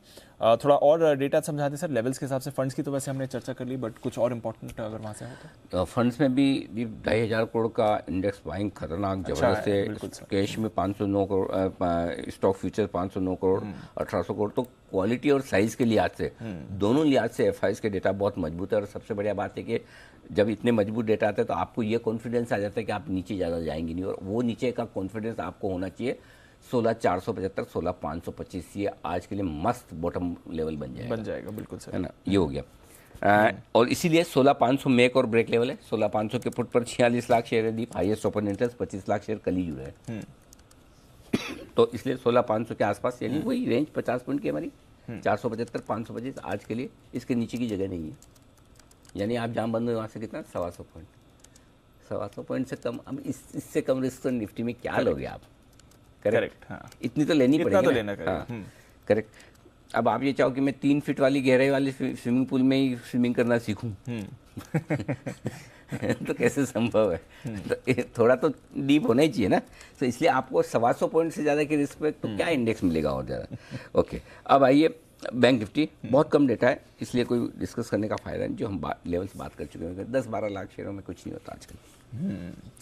थोड़ा और डेटा समझा दें सर, लेवल्स के हिसाब से। फंड्स की तो वैसे हमने चर्चा कर ली, बट कुछ और इंपॉर्टेंट अगर वहाँ से हो तो। फंड्स में भी 2,500 करोड़ का इंडेक्स बाइंग खतरनाक जबरदस्त है। कैश में 509 करोड़, स्टॉक फ्यूचर 509 करोड़, 1800 करोड़। तो क्वालिटी और साइज के लिहाज से, दोनों लिहाज से एफआईज के डेटा बहुत मजबूत है। और सबसे बढ़िया बात है कि जब इतने मजबूत डेटा आते हैं तो आपको ये कॉन्फिडेंस आ जाता है कि आप नीचे ज़्यादा जाएंगे नहीं, और वो नीचे का कॉन्फिडेंस आपको होना चाहिए 16,475, 16,525। ये आज के लिए मस्त बॉटम लेवल बन जाएगा। बिल्कुल सर, है ना, ये हो गया। और इसीलिए 16,500 मेक और ब्रेक लेवल है। 16,500 के पुट पर 46 लाख शेयर है दीप, highest open interest 25 lakh share कल ही जुड़े हैं। तो इसलिए 16,500 के आसपास, यानी वही रेंज 50 पॉइंट की हमारी, 475, 525 आज के लिए। इसके नीचे की जगह नहीं है। यानी आप जहाँ बंद हुए वहाँ से कितना, 125 पॉइंट, 125 पॉइंट से कम। अब इससे कम रिस्क तो निफ्टी में क्या लोगे आप? करेक्ट, हाँ। इतनी तो लेनी पड़ेगी, तो लेना करेक्ट। अब आप ये चाहो कि मैं 3 फीट वाली गहराई वाली स्विमिंग पूल में ही स्विमिंग करना सीखूं तो कैसे संभव है? तो थोड़ा तो डीप होना ही चाहिए ना। तो इसलिए आपको 125 पॉइंट से ज़्यादा के रिस्क पे तो क्या इंडेक्स मिलेगा और ज़्यादा। ओके, अब आइए बैंक निफ्टी। बहुत कम डेटा है, इसलिए कोई डिस्कस करने का फायदा नहीं। जो हम लेवल्स बात कर चुके हैं, 10-12 लाख शेयरों में कुछ नहीं होता आजकल।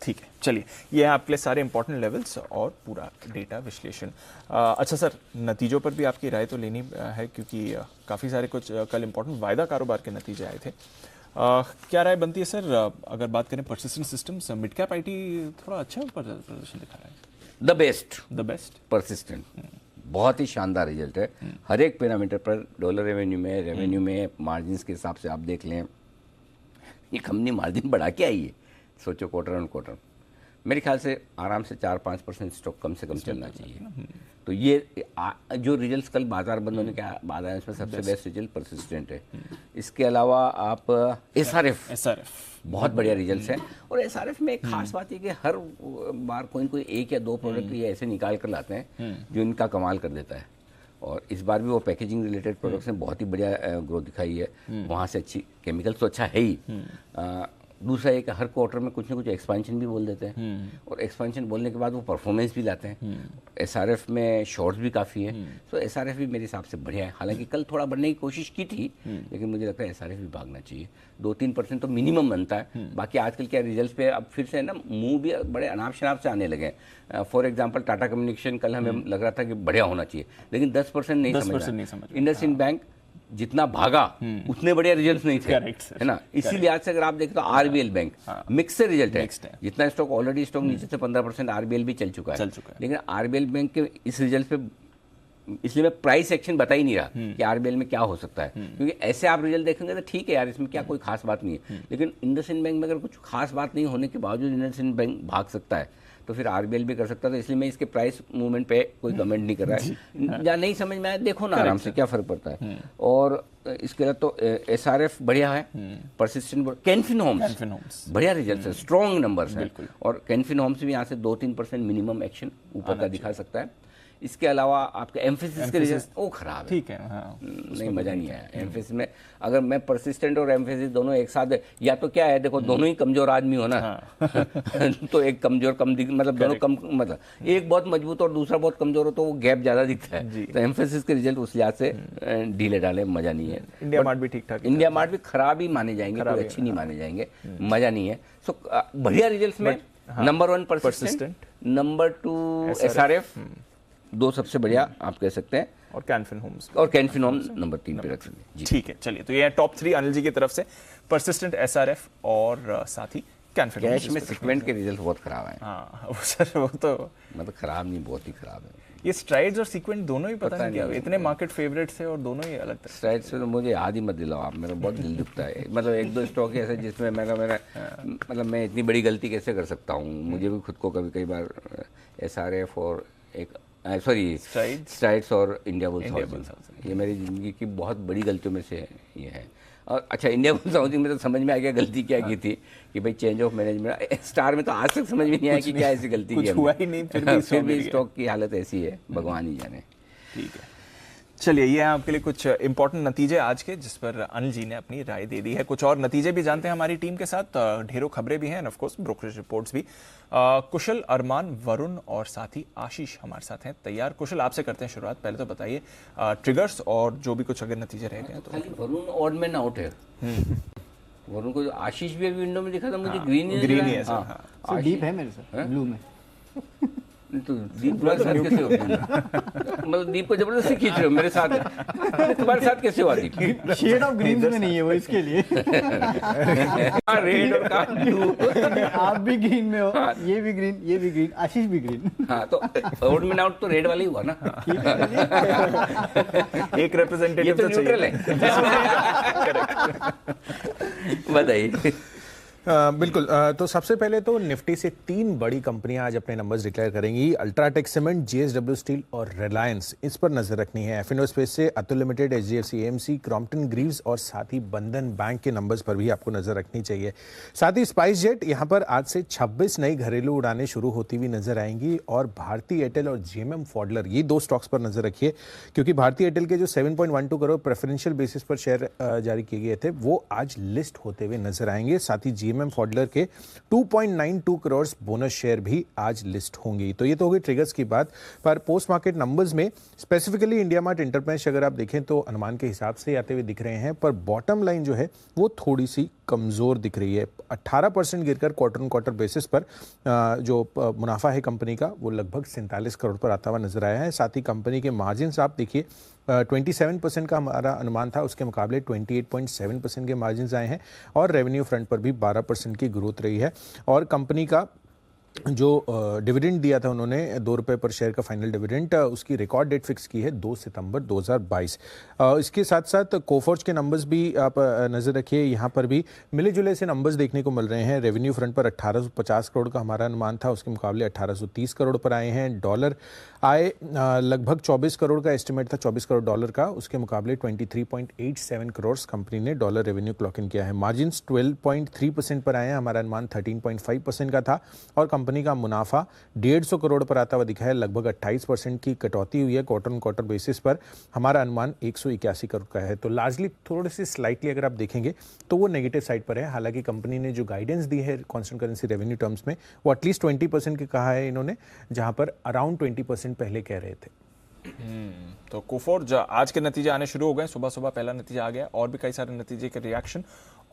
ठीक है, चलिए, ये है आपके लिए सारे इंपॉर्टेंट लेवल्स और पूरा डेटा विश्लेषण। अच्छा सर, नतीजों पर भी आपकी राय तो लेनी है, क्योंकि काफ़ी सारे कुछ कल इंपॉर्टेंट वायदा कारोबार के नतीजे आए थे। क्या राय बनती है सर, अगर बात करें persistent systems, mid cap IT थोड़ा अच्छा प्रदर्शन दिखा रहा है? द बेस्ट परसिस्टेंट, बहुत ही शानदार रिजल्ट है हर एक पैरामीटर पर। डॉलर रेवेन्यू में मार्जिन्स के हिसाब से आप देख लें, ये कंपनी मार्जिन बढ़ा के आई है। सोचो क्वार्टर ऑन क्वार्टर, मेरे ख्याल से आराम से 4-5% स्टॉक कम से कम चलना चाहिए। तो ये जो रिजल्ट्स कल बाजार बंद होने के बाद आए, उसमें सबसे बेस्ट रिजल्ट परसिस्टेंट है। इसके अलावा आप एसआरएफ बहुत बढ़िया रिजल्ट्स हैं। और एसआरएफ में एक खास बात है कि हर बार कोई एक या दो प्रोडक्ट ये ऐसे निकाल कर लाते हैं जो इनका कमाल कर देता है। और इस बार भी वो पैकेजिंग रिलेटेड प्रोडक्ट्स ने बहुत ही बढ़िया ग्रोथ दिखाई है। वहाँ से अच्छी, केमिकल्स तो अच्छा है ही। दूसरा एक, हर क्वार्टर में कुछ ना कुछ एक्सपेंशन भी बोल देते हैं, और एक्सपेंशन बोलने के बाद वो परफॉर्मेंस भी लाते हैं। एसआरएफ में शॉर्ट्स भी काफ़ी है, तो एसआरएफ भी मेरे हिसाब से बढ़िया है। हालांकि कल थोड़ा बढ़ने की कोशिश की थी, लेकिन मुझे लगता है एसआरएफ भी भागना चाहिए। 2-3% तो मिनिमम बनता है। बाकी आजकल क्या रिजल्ट्स पे अब फिर से ना मुंह भी बड़े अनाप शनाप से आने लगे हैं। फॉर एग्जाम्पल टाटा कम्युनिकेशन, कल हमें लग रहा था कि बढ़िया होना चाहिए, लेकिन 10% नहीं समझ। इंडसइंड बैंक जितना भागा उतने बढ़िया रिजल्ट्स नहीं थे, है ना। इसी लिहाज से अगर आप देखें तो आरबीएल बैंक मिक्स से रिजल्ट है। जितना स्टॉक ऑलरेडी स्टॉक नीचे से 15% आरबीएल भी चल चुका है। लेकिन आरबीएल बैंक के इस रिजल्ट पे, इसलिए मैं प्राइस एक्शन बता ही नहीं रहा कि आरबीएल में क्या हो सकता है, क्योंकि ऐसे आप रिजल्ट देखेंगे तो ठीक है यार, इसमें क्या कोई खास बात नहीं है। लेकिन इंडसइंड बैंक में अगर कुछ खास बात नहीं होने के बावजूद इंडसइंड बैंक भाग सकता है, तो फिर आरबीएल भी कर सकता है। तो इसलिए मैं इसके प्राइस मूवमेंट पे कोई कमेंट नहीं कर रहा है। या नहीं समझ में आया, देखो ना आराम से, क्या फर्क पड़ता है। और इसके अलावा तो एसआरएफ बढ़िया है, परसिस्टेंट। कैनफिन होम्स बढ़िया रिजल्ट है, स्ट्रॉन्ग नंबर्स हैं। और कैनफिन होम्स भी यहाँ से 2-3% मिनिमम एक्शन ऊपर का दिखा सकता है। इसके अलावा आपके एम्फेसिस के रिजल्ट वो खराब है, ठीक है, हाँ, नहीं मजा नहीं आया एम्फेसिस में। अगर मैं परसिस्टेंट और एम्फेसिस दोनों एक साथ, या तो क्या है, देखो दोनों ही कमजोर आदमी हो ना, तो एक कमजोर मतलब दोनों कम, मतलब एक बहुत मजबूत और दूसरा बहुत कमजोर हो तो वो गैप ज्यादा दिखता है। तो एम्फेसिस के रिजल्ट उस लिहाज से ढीले डाले, मजा नहीं है। इंडिया मार्ट भी ठीक ठाक, इंडिया मार्ट भी खराब ही माने जाएंगे, कोई अच्छी नहीं माने जाएंगे, मजा नहीं है। सो बढ़िया रिजल्ट में नंबर 1 परसिस्टेंट, नंबर 2 एसआरएफ, 2 सबसे बढ़िया आप कह सकते हैं। और कैनफिन होम्स नंबर 3 पे रख सकते हैं। ठीक है, चलिए, तो ये टॉप 3 अनिल जी की तरफ से, परसिस्टेंट, एसआरएफ और साथ ही कैनफिन। कैश में सेगमेंट के रिजल्ट बहुत खराब है। हाँ सर, वो तो मतलब खराब नहीं, बहुत ही खराब है। ये स्ट्राइड्स और सीक्वेंट दोनों ही पता नहीं क्या, इतने मार्केट फेवरेट्स थे और दोनों ही अलग थे। स्ट्राइड्स से तो मुझे याद ही मत दिलाओ आप, मेरा बहुत दिल दुखता है। मतलब 1-2 स्टॉक ऐसे जिसमें मेरा मतलब मैं इतनी बड़ी गलती कैसे कर सकता हूँ। मुझे भी खुद को कई बार एसआरएफ और एक स्ट्राइड्स और इंडिया बुल्स हाउसिंग, ये मेरी ज़िंदगी की बहुत बड़ी गलतियों में से ये है। और अच्छा, इंडिया बुल्स हाउसिंग में तो समझ में आ गया गलती क्या की थी, कि भाई चेंज ऑफ मैनेजमेंट। स्टार में तो आज तक समझ में नहीं आया कि क्या ऐसी गलती की, हुआ ही नहीं, फिर भी स्टॉक की हालत ऐसी है, भगवान ही जाने। ठीक है, चलिए, ये हैं आपके लिए कुछ इंपॉर्टेंट नतीजे आज के, जिस पर अनिल जी ने अपनी राय दे दी है। कुछ और नतीजे भी जानते हैं हमारी टीम के साथ, ढेरों खबरें भी हैं, ऑफ कोर्स ब्रोकरेज रिपोर्ट्स भी। कुशल, अरमान, वरुण और साथ ही आशीष हमारे साथ हैं तैयार। कुशल, आपसे करते हैं शुरुआत। पहले तो बताइए ट्रिगर्स और जो भी कुछ अगर नतीजे रह गए तो। खाली वरुण ऑड मैन आउट है। वरुण को आशीष भी अभी विंडो में दिखा था मुझे, ग्रीन ग्रीन ही है सर। सर डीप है मेरे सर ब्लू में। नहीं तो दीप तुम्हारे साथ कैसे हो मतलब दीप को जबरदस्ती खींच रहे हो मेरे साथ है। तुम्हारे साथ कैसे हुआ दीप? शेड ऑफ ग्रीन में नहीं है वो, इसके लिए रेड और का ब्लू। आप भी ग्रीन में हो, ये भी ग्रीन, ये भी ग्रीन, आशीष भी ग्रीन। हाँ तो आउट में आउट तो रेड वाला ही हुआ ना। एक रिप्रेजेंटेटिव ये तो न्यूट्रल है। बताइए। बिल्कुल। तो सबसे पहले तो निफ्टी से 3 बड़ी कंपनियां आज अपने नंबर्स डिक्लेयर करेंगी। अल्ट्राटेक सीमेंट, जेएसडब्ल्यू स्टील और रिलायंस, इस पर नजर रखनी है। एफएनओ स्पेस से Atul limited, HDFC AMC, Crompton Greaves और साथ ही बंधन बैंक के नंबर्स पर भी आपको नजर रखनी चाहिए। साथ ही स्पाइस जेट, यहां पर आज से 26 नई घरेलू उड़ानें शुरू होती हुई नजर आएंगी। और भारती एयरटेल और जीएमएम फॉडलर, ये 2 स्टॉक्स पर नजर रखिए, क्योंकि भारती एयरटेल के जो 7.12 करोड़ प्रेफरेंशियल बेसिस पर शेयर जारी किए गए थे, वो आज लिस्ट होते हुए नजर आएंगे। साथ ही जीएमएम फॉडलर के 2.92 करोड़ बोनस शेयर भी आज लिस्ट होंगी। तो ये तो हो गई ट्रिगर्स की बात। पर पोस्ट मार्केट नंबर्स में स्पेसिफिकली इंडिया मार्ट इंटरप्राइज अगर आप देखें तो अनुमान के हिसाब से आते हुए दिख रहे हैं, पर बॉटम लाइन जो है वो थोड़ी सी कमजोर दिख रही है। 18% गिरकर क्वार्टर ऑन क्वार्टर बेसिस पर जो मुनाफा है कंपनी का, वो लगभग 47 करोड़ पर आता हुआ नजर आया है। साथ ही कंपनी के मार्जिन आप देखिए, 27% का हमारा अनुमान था, उसके मुकाबले 28.7% के मार्जिन आए हैं। और रेवेन्यू फ्रंट पर भी 12% की ग्रोथ रही है। और कंपनी का जो डिविडेंड दिया था उन्होंने, 2 रुपये पर शेयर का फाइनल डिविडेंड, उसकी रिकॉर्ड डेट फिक्स की है 2 सितंबर 2022। इसके साथ साथ कोफोर्ज के नंबर्स भी आप नज़र रखिए, यहाँ पर भी मिले जुले से नंबर्स देखने को मिल रहे हैं। रेवेन्यू फ्रंट पर 1850 करोड़ का हमारा अनुमान था, उसके मुकाबले 1830 करोड़ पर आए हैं। डॉलर आए लगभग 24 करोड़ का एस्टिमेट था, 24 करोड़ डॉलर का, उसके मुकाबले 23.87 करोड़ कंपनी ने डॉलर रेवेन्यू क्लॉक इन किया है। मार्जिन्स 12.3% पर आए हैं, हमारा अनुमान 13.5% का था। और कंपनी का मुनाफा 150 करोड़ पर आता हुआ दिखा है, लगभग 28% की कटौती हुई है क्वार्टर ऑन क्वार्टर बेसिस पर। हमारा अनुमान 181 करोड़ का है। तो लार्जली थोड़ी सी स्लाइटली अगर आप देखेंगे तो वो नेगेटिव साइड पर है। हालांकि कंपनी ने जो गाइडेंस दी है कांस्टेंट करेंसी रेवेन्यू टर्म्स में, वो एटलीस्ट 20% की कहा है इन्होंने, जहां पर अराउंड 20% पहले कह रहे थे। तो कोफोर्ज, आज के नतीजे आने शुरू हो गए। सुबह सुबह पहला नतीजा आ गया, और भी कई सारे नतीजे के रिएक्शन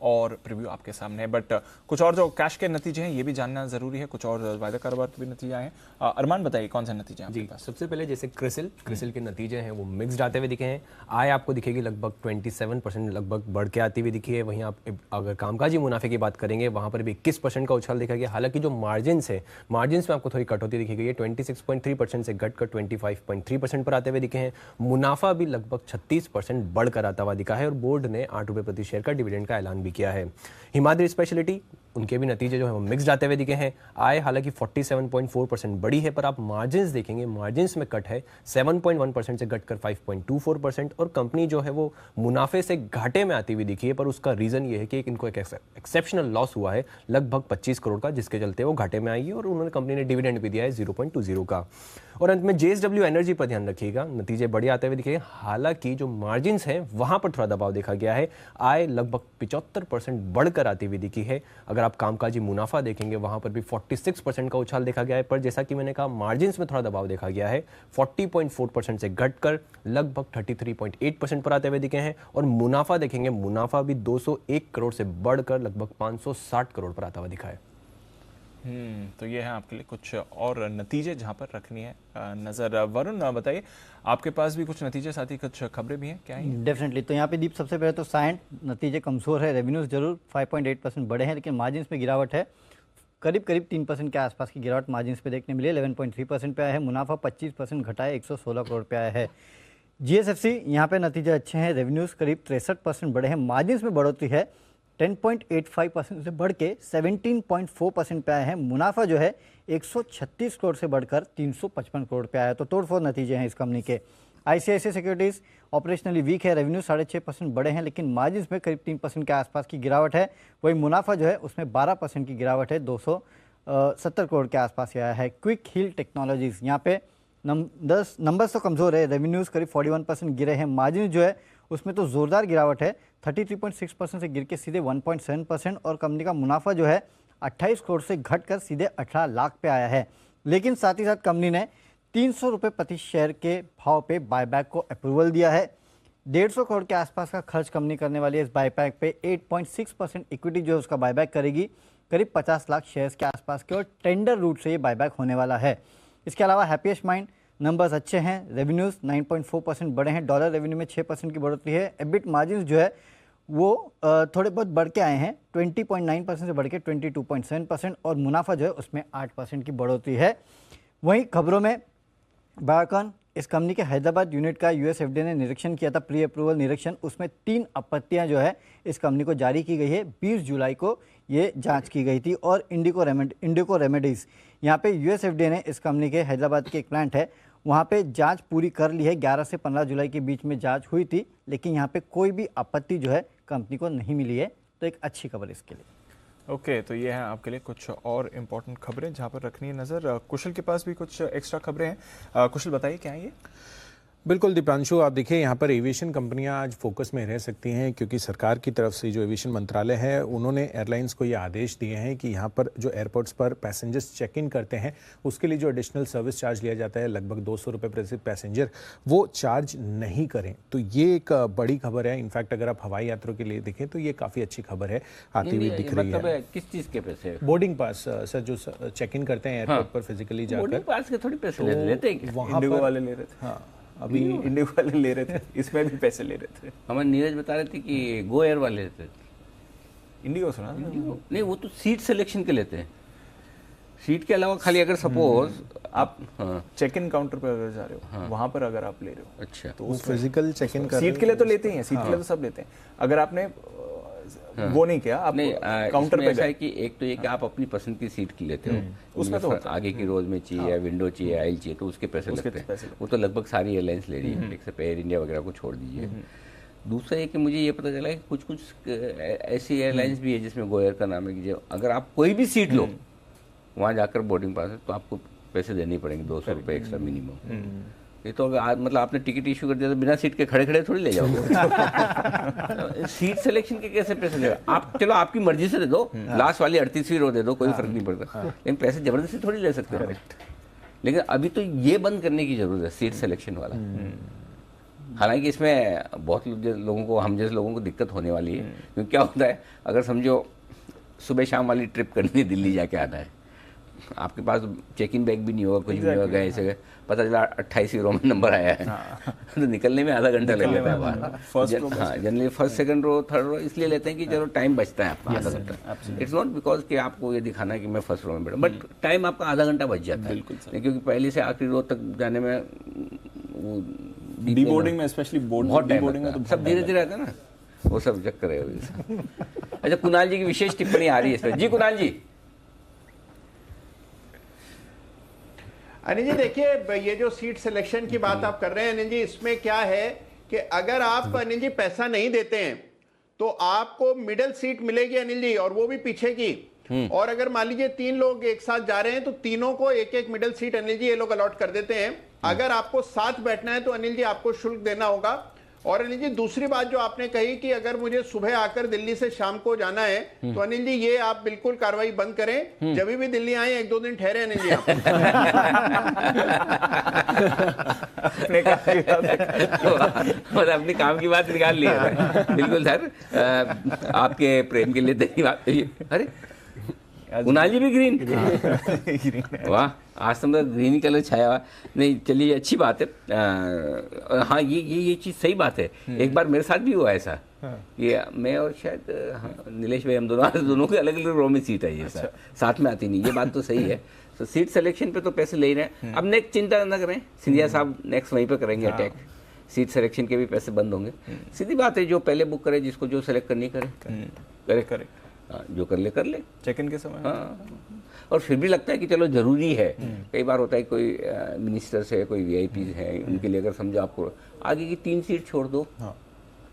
और प्रीव्यू आपके सामने है। बट कुछ और जो कैश के नतीजे हैं ये भी जानना जरूरी है। कुछ और वायदा कारोबार के भी नतीजे आए हैं। अरमान, बताइए कौन से नतीजे हैं आपके पास? सबसे पहले जैसे क्रिसिल के नतीजे हैं वो मिक्स्ड आते हुए दिखे हैं। आय आपको दिखेगी लगभग 27% लगभग बढ़ के आती हुई दिखी है। वहीं आप अगर कामकाजी मुनाफे की बात करेंगे, वहां पर भी 21% का उछाल देखा गया। हालांकि जो मार्जिन्स है, मार्जिन्स में आपको थोड़ी कटौती दिखी गई है, 26.3% से घटकर 25.3% पर आते हुए दिखे हैं। मुनाफा भी लगभग 36% बढ़कर आता हुआ दिखा है। और बोर्ड ने 8 रुपये प्रति शेयर का डिविडेंड का ऐलान भी किया है। हिमाद्री स्पेशलिटी, उनके भी नतीजे जो है वो मिक्स्ड आते हुए दिखे हैं। आय हालांकि 47.4% बढ़ी है, पर आप मार्जिन्स देखेंगे, मार्जिन्स में कट है 7.1% से घटकर 5.24%। और कंपनी जो है वो मुनाफे से घाटे में आती हुई दिखी है, पर उसका रीजन ये है कि इनको एक एक्सेप्शनल लॉस हुआ है लगभग 25 करोड़ का, जिसके चलते वो घाटे में आएगी। और उन्होंने कंपनी ने डिविडेंड भी दिया है 0.20 का। और अंत में जेएसडब्ल्यू एनर्जी पर ध्यान रखिएगा, नतीजे बढ़े आते हुए दिखे। हालांकि जो मार्जिन्स हैं वहां पर थोड़ा दबाव देखा गया है। आय लगभग 75% बढ़कर आती हुई दिखी है। अगर आप कामकाजी मुनाफा देखेंगे वहां पर भी 46% का उछाल देखा गया है। पर जैसा कि मैंने कहा, मार्जिन्स में थोड़ा दबाव देखा गया है, 40.4% से घटकर लगभग 33.8% पर आते हुए दिखे हैं। और मुनाफा देखेंगे, मुनाफा भी 201 करोड़ से बढ़कर लगभग 560 करोड़ पर आता हुआ दिखा है। तो ये है आपके लिए कुछ और नतीजे जहां पर रखनी है नजर। वरुण, बताइए, आपके पास भी कुछ नतीजे, साथ ही कुछ खबरें भी हैं, क्या है? डेफिनेटली। तो यहाँ पे दीप, सबसे पहले तो साइंट नतीजे कमजोर है। रेवेन्यूज जरूर 5.8% बढ़े हैं, लेकिन मार्जिन्स में गिरावट है। करीब 3% के आसपास की गिरावट मार्जिन्स पे देखने मिली है। 11.3% पे आया है। मुनाफा 25% घटा है, 116 करोड़ पे आया है। जीएसएफसी, यहाँ पे नतीजे अच्छे हैं। रेवेन्यूज करीब 63% बढ़े हैं। मार्जिन्स में बढ़ोतरी है, 10.85% से बढ़ के 17.4% पे आए हैं। मुनाफा जो है 136 करोड़ से बढ़कर 355 करोड़ पे आया। तो तोड़फोड़ नतीजे हैं इस कंपनी के। आईसीआईसीआई सिक्योरिटीज़ ऑपरेशनली वीक है। रेवेन्यू 6.5% बढ़े हैं, लेकिन मार्जिन्स में करीब 3% के आसपास की गिरावट है। वही मुनाफा जो है उसमें 12% की गिरावट है, 270 करोड़ के आसपास आया है। क्विक हिल टेक्नोलॉजीज़, यहाँ पे नंबर्स तो कमज़ोर है, रेवेन्यूज़ करीब 41% गिरे हैं, मार्जिन जो है उसमें तो ज़ोरदार गिरावट है, 33.6% से गिर के सीधे 1.7%, और कंपनी का मुनाफा जो है 28 करोड़ से घटकर सीधे 18 लाख पे आया है। लेकिन साथ ही साथ कंपनी ने 300 रुपये प्रति शेयर के भाव पे बायबैक को अप्रूवल दिया है। 150 करोड़ के आसपास का खर्च कंपनी करने वाली है इस बायबैक पे। 8.6% इक्विटी जो है उसका बायबैक करेगी, करीब 50 लाख शेयर्स के आसपास के, और टेंडर रूट से ये बायबैक होने वाला है। इसके अलावा हैप्पीएस्ट माइंड नंबर्स अच्छे हैं, रेवेन्यूज़ 9.4% बढ़े हैं, डॉलर रेवेन्यू में 6% की बढ़ोतरी है। एबिट मार्जिन जो है वो थोड़े बहुत बढ़ के आए हैं, 20.9% से बढ़ के 22.7%, और मुनाफा जो है उसमें 8% की बढ़ोतरी है। वहीं खबरों में बायोकॉन, इस कंपनी के हैदराबाद यूनिट का यूएसएफडीए ने निरीक्षण किया था, प्री अप्रूवल निरीक्षण, उसमें 3 आपत्तियां जो है इस कंपनी को जारी की गई है। 20 जुलाई को ये जांच की गई थी। और इंडिको रेमेडीज़, यहाँ पे यूएसएफडीए ने इस कंपनी के हैदराबाद के एक प्लांट है वहाँ पे जांच पूरी कर ली है। 11 से 15 जुलाई के बीच में जांच हुई थी, लेकिन यहाँ पे कोई भी आपत्ति जो है कंपनी को नहीं मिली है, तो एक अच्छी खबर इसके लिए। ओके, तो ये है आपके लिए कुछ और इम्पोर्टेंट खबरें जहाँ पर रखनी है नज़र। कुशल के पास भी कुछ एक्स्ट्रा खबरें हैं। कुशल बताइए क्या है ये? बिल्कुल दीपांशु, आप देखिए यहाँ पर एविएशन कंपनियां आज फोकस में रह सकती हैं, क्योंकि सरकार की तरफ से जो एविएशन मंत्रालय है उन्होंने एयरलाइंस को ये आदेश दिए हैं कि यहाँ पर जो एयरपोर्ट्स पर पैसेंजर्स चेक इन करते हैं उसके लिए जो एडिशनल सर्विस चार्ज लिया जाता है लगभग 200 रुपये प्रति पैसेंजर, वो चार्ज नहीं करें। तो ये एक बड़ी खबर है। इनफैक्ट अगर आप हवाई यात्रा के लिए देखें तो ये काफ़ी अच्छी खबर है, आती हुई दिख रही है। किस चीज़ के पैसे? बोर्डिंग पास सर, जो चेक इन करते हैं एयरपोर्ट पर फिजिकली बोर्डिंग जाकर, पास के थोड़ी पैसे लेते हैं क्या? वहाँ इंडिगो पर वाले ले रहे थे। हाँ, अभी इंडिगो वाले ले रहे थे, इसमें भी पैसे ले रहे थे। हमारे नीरज बता रहे थे कि गो एयर वाले लेते हैं। इंडिगो सुना ना? नहीं, वो तो सीट सिलेक्शन के लेते हैं। सीट के अलावा खाली अगर सपोज आप चेक इन काउंटर पर अगर जा रहे हो, वहां पर अगर आप ले रहे हो, अच्छा, तो वो उसमें फिजिकल चेक इन कर सीट के लिए तो लेते ही हैं, सीट के लिए तो सब लेते हैं। अगर आपने वो नहीं किया, आप नहीं, काउंटर इसमें पे ऐसा है गए, कि एक तो ये कि आप अपनी पसंद की सीट की लेते हो, उसमें तो होता है। आगे की रोज में चाहिए, विंडो चाहिए, आइल चाहिए, तो उसके पैसे उसके लगते पैसे हैं। वो तो लगभग सारी एयरलाइंस ले रही है, एक्सेप्ट एयर इंडिया वगैरह को छोड़ दीजिए। दूसरा ये कि मुझे ये पता चला कि कुछ कुछ ऐसी एयरलाइंस भी है जिसमें गो एयर का नाम है कि अगर आप कोई भी सीट लो वहाँ जाकर बोर्डिंग पास है तो आपको पैसे देने पड़ेंगे, 200 रुपये एक्स्ट्रा मिनिमम। ये तो अगर मतलब आपने टिकट इशू कर दिया तो बिना सीट के खड़े खड़े थोड़ी ले जाओगे। सीट सिलेक्शन के कैसे पैसे ले? आप चलो आपकी मर्जी से दे दो, लास्ट वाली 38वीं रो दे दो, कोई फर्क नहीं पड़ता, लेकिन पैसे जबरदस्ती थोड़ी ले सकते हो। लेकिन अभी तो ये बंद करने की जरूरत है, सीट सिलेक्शन वाला। हालांकि इसमें बहुत लोगों को, हम जैसे लोगों को दिक्कत होने वाली है, क्योंकि क्या होता है, अगर समझो सुबह शाम वाली ट्रिप करनी है, दिल्ली जाके आना है, आपके पास चेक इन बैग भी नहीं होगा, कुछ भी नहीं होगा, गए ऐसे पता चला 28वीं रो में नंबर आया है, तो निकलने में आधा घंटा लग जाता है बाहर। हाँ, generally first second row third row इसलिए लेते हैं कि चलो टाइम बचता है आपका आधा घंटा। इट्स नॉट बिकॉज कि आपको ये दिखाना है कि मैं फर्स्ट रो में बैठा, बट टाइम आपका आधा घंटा बच जाता है, क्योंकि पहले से आखिरी रो तक जाने में वो डी बोर्डिंग में, स्पेशली बहुत टाइम बोर्डिंग में लगता तो है। सब धीरे धीरे आता है ना, वो सब चक्कर है। अच्छा, कुणाल जी की विशेष टिप्पणी आ रही है इस पर। जी कुणाल जी। अनिल जी देखिए, ये जो सीट सिलेक्शन की बात आप कर रहे हैं अनिल जी, इसमें क्या है कि अगर आप अनिल जी पैसा नहीं देते हैं तो आपको मिडिल सीट मिलेगी अनिल जी, और वो भी पीछे की। और अगर मान लीजिए 3 लोग एक साथ जा रहे हैं तो तीनों को एक एक मिडिल सीट अनिल जी ये लोग अलॉट कर देते हैं। अगर आपको साथ बैठना है तो अनिल जी आपको शुल्क देना होगा। और अनिल जी दूसरी बात जो आपने कही कि अगर मुझे सुबह आकर दिल्ली से शाम को जाना है तो अनिल जी ये आप बिल्कुल कार्रवाई बंद करें, जब भी दिल्ली आए 1-2 दिन ठहरे अनिल जी आप। अपने काम की बात निकाल ली है। बिल्कुल सर, आपके प्रेम के लिए धन्यवाद। अरे कुणाल जी भी ग्रीन, वाह, आज तो मतलब ग्रीन कलर छाया हुआ। नहीं चलिए, अच्छी बात है। हाँ, ये चीज़ सही बात है। एक बार मेरे साथ भी हुआ ऐसा, ये मैं और शायद नीलेश भाई, हम दोनों के अलग अलग रो में सीट है, ये साथ में आती नहीं, ये बात तो सही है। तो सीट सिलेक्शन पे तो पैसे ले ही रहे हैं। अब नेक्स्ट चिंता न करें, सिंधिया साहब नेक्स्ट वहीं पे करेंगे अटैक, सीट सिलेक्शन के भी पैसे बंद होंगे। सीधी बात है, जो पहले बुक करे, जिसको जो सिलेक्ट करनी करे, जो कर ले चेक इन के समय। हाँ, और फिर भी लगता है कि चलो जरूरी है। कई बार होता है कोई मिनिस्टर्स है, कोई वीआईपीज है, उनके लिए अगर समझो आपको आगे की 3 सीट छोड़ दो,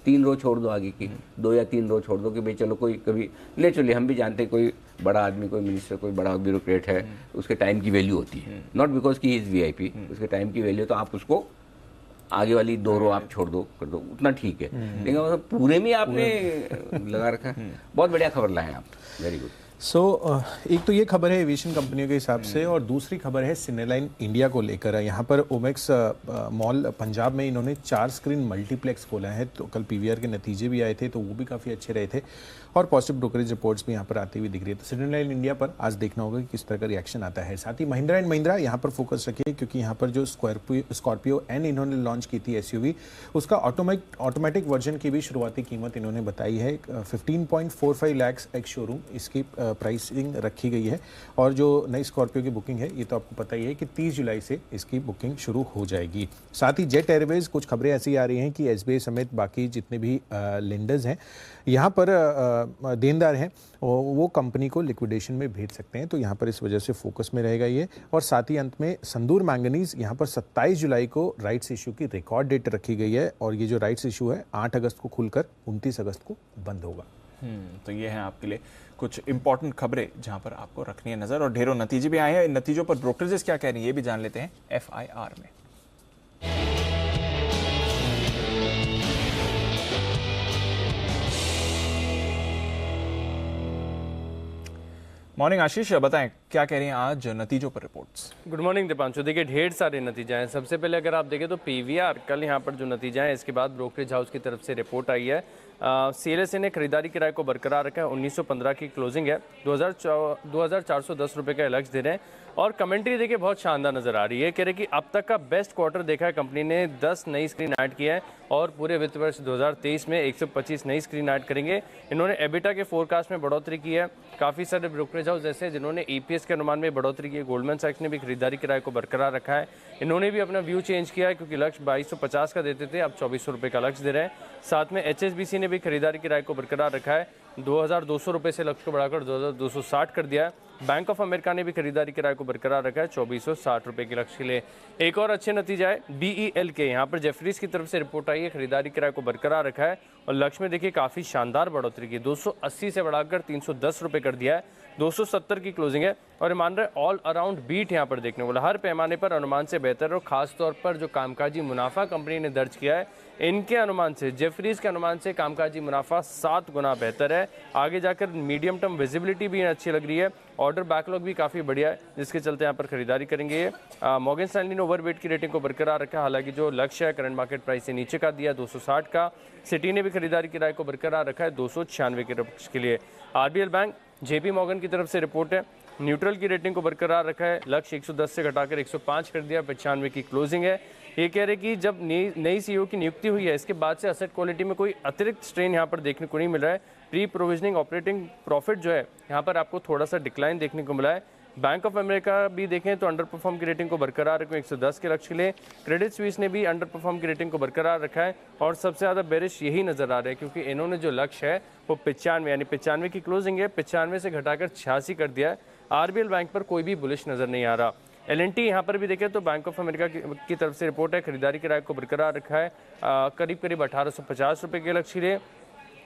3 रो छोड़ दो आगे की, 2 या 3 रो छोड़ दो कि भाई चलो कोई कभी नेचुरली हम भी जानते हैं कोई बड़ा आदमी, कोई मिनिस्टर, कोई बड़ा ब्यूरोक्रेट है, उसके टाइम की वैल्यू होती है, नॉट बिकॉज की इज वीआईपी, उसके टाइम की वैल्यू, तो आप उसको आगे वाली 2 रो आप छोड़ दो, कर दो, उतना ठीक है। लेकिन मतलब पूरे में आपने लगा रखा है। बहुत बढ़िया खबर लाए आप, वेरी गुड। एक तो ये खबर है एविएशन कंपनियों के हिसाब से, और दूसरी खबर है सिनेलाइन इंडिया को लेकर। यहाँ पर ओमेक्स मॉल पंजाब में इन्होंने 4 स्क्रीन मल्टीप्लेक्स खोला है। तो कल पीवीआर के नतीजे भी आए थे, तो वो भी काफ़ी अच्छे रहे थे, और पॉजिटिव ब्रोकरेज रिपोर्ट्स भी यहाँ पर आती हुई दिख रही है। तो सिनेलाइन इंडिया पर आज देखना होगा कि किस तरह का रिएक्शन आता है। साथ ही महिंद्रा एंड महिंद्रा यहाँ पर फोकस रखिए, क्योंकि यहाँ पर जो स्कॉर्पियो एन इन्होंने लॉन्च की थी एसयूवी, उसका ऑटोमेटिक वर्जन की भी शुरुआती कीमत इन्होंने बताई है 15.45 लाख एक्स शोरूम, इसकी प्राइसिंग रखी गई है। और जो नई स्कॉर्पियो की बुकिंग है, ये तो आपको पता ही है कि 30 जुलाई से इसकी बुकिंग शुरू हो जाएगी। साथ ही जेट एयरवेज, कुछ खबरें ऐसी आ रही हैं कि एसबीआई समेत बाकी जितने भी लेंडर्स हैं यहाँ पर देनदार हैं, वो कंपनी को लिक्विडेशन में भेज सकते हैं। तो यहाँ पर इस वजह से फोकस में रहेगा ये। और साथ ही अंत में संदूर मैंगनीज, यहाँ पर 27 जुलाई को राइट्स इशू की रिकॉर्ड डेट रखी गई है, और ये जो राइट्स इशू है 8 अगस्त को खुलकर 29 अगस्त को बंद होगा। तो ये है आपके लिए कुछ इंपॉर्टेंट खबरें जहां पर आपको रखनी है नजर, और ढेरों नतीजे भी आए हैं। इन नतीजों पर ब्रोकरेजेस क्या कह रही हैं ये भी जान लेते हैं एफआईआर में। मॉर्निंग आशीष, बताएं क्या कह रही हैं आज नतीजों पर रिपोर्ट्स। Good morning Deepanshu. देखिए ढेर सारे नतीजे हैं। सबसे पहले अगर आप देखें तो पीवीआर कल यहाँ पर जो नतीजा है, इसके बाद ब्रोकरेज हाउस की तरफ से रिपोर्ट आई है। सीएलएसए ने खरीदारी किराए को बरकरार रखा है, 1915 की क्लोजिंग है, 2410 रुपये का लक्ष्य दे रहे हैं। और कमेंट्री देखिए बहुत शानदार नजर आ रही है, कह रहे कि अब तक का बेस्ट क्वार्टर देखा है कंपनी ने, 10 नई स्क्रीन ऐड की है, और पूरे वित्त वर्ष 2023 में 125 नई स्क्रीन ऐड करेंगे। इन्होंने एबिटा के फोरकास्ट में बढ़ोतरी की है। काफ़ी सारे ब्रोकरेज हाउस ऐसे जिन्होंने ईपीएस के अनुमान में बढ़ोतरी की है। गोल्डमैन सैक्स ने भी खरीदारी किराए को बरकरार रखा है। इन्होंने भी अपना व्यू चेंज किया है, क्योंकि लक्ष्य 2250 का देते थे, अब 2400 रुपये का लक्ष्य दे रहे हैं। साथ में एचएसबीसी ने भी खरीदारी किराए को बरकरार रखा है, 2200 रुपये से लक्ष्य को बढ़ाकर 2260 कर दिया है। बैंक ऑफ अमेरिका ने भी खरीदारी किराए को बरकरार रखा है, 2460 रुपये के लक्ष्य के लिए। एक और अच्छे नतीजा है बीईएल के, यहाँ पर जेफरीज की तरफ से रिपोर्ट आई है, खरीदारी किराए को बरकरार रखा है, और लक्ष्य में देखिए काफ़ी शानदार बढ़ोतरी की, 280 से बढ़ाकर 310 रुपये कर दिया है, 270 की क्लोजिंग है। और मान रहे ऑल अराउंड बीट यहाँ पर देखने वाला, हर पैमाने पर अनुमान से बेहतर, और खासतौर पर जो कामकाजी मुनाफा कंपनी ने दर्ज किया है, इनके अनुमान से, जेफरीज के अनुमान से कामकाजी मुनाफा 7 गुना बेहतर है। आगे जाकर मीडियम टर्म विजिबिलिटी भी अच्छी लग रही है, ऑर्डर बैकलॉग भी काफ़ी बढ़िया है, जिसके चलते यहाँ पर खरीदारी करेंगे। मॉर्गन स्टैनली ने ओवरवेट की रेटिंग को बरकरार रखा, हालांकि जो लक्ष्य है करंट मार्केट प्राइस से नीचे का दिया 260 का। सिटी ने भी खरीदारी किराए को बरकरार रखा है 296 के लक्ष्य के लिए। आरबीएल बैंक, जेपी मॉर्गन की तरफ से रिपोर्ट है, न्यूट्रल की रेटिंग को बरकरार रखा है, लक्ष्य 110 से घटाकर 105 कर दिया, 95 की क्लोजिंग है। ये कह रहे कि जब नई सीईओ की नियुक्ति हुई है, इसके बाद से असेट क्वालिटी में कोई अतिरिक्त स्ट्रेन यहाँ पर देखने को नहीं मिल रहा है। प्री प्रोविजनिंग ऑपरेटिंग प्रॉफिट जो है यहाँ पर आपको थोड़ा सा डिक्लाइन देखने को मिला है। बैंक ऑफ अमेरिका भी देखें तो अंडर परफॉर्म की रेटिंग को बरकरार रखें 110 के लक्ष्य के लिए। क्रेडिट स्विस ने भी अंडर परफॉर्म की रेटिंग को बरकरार रखा है, और सबसे ज़्यादा बेरिश यही नजर आ रहा है, क्योंकि इन्होंने जो लक्ष्य है वो 95 यानी 95 की क्लोजिंग है, 95 से घटाकर 86 कर दिया है। आरबीएल बैंक पर कोई भी बुलिश नजर नहीं आ रहा। एलएनटी यहाँ पर भी देखें तो बैंक ऑफ अमेरिका की तरफ से रिपोर्ट है, खरीदारी किराए को बरकरार रखा है, करीब 1850 रुपये के लक्ष्य के लिए।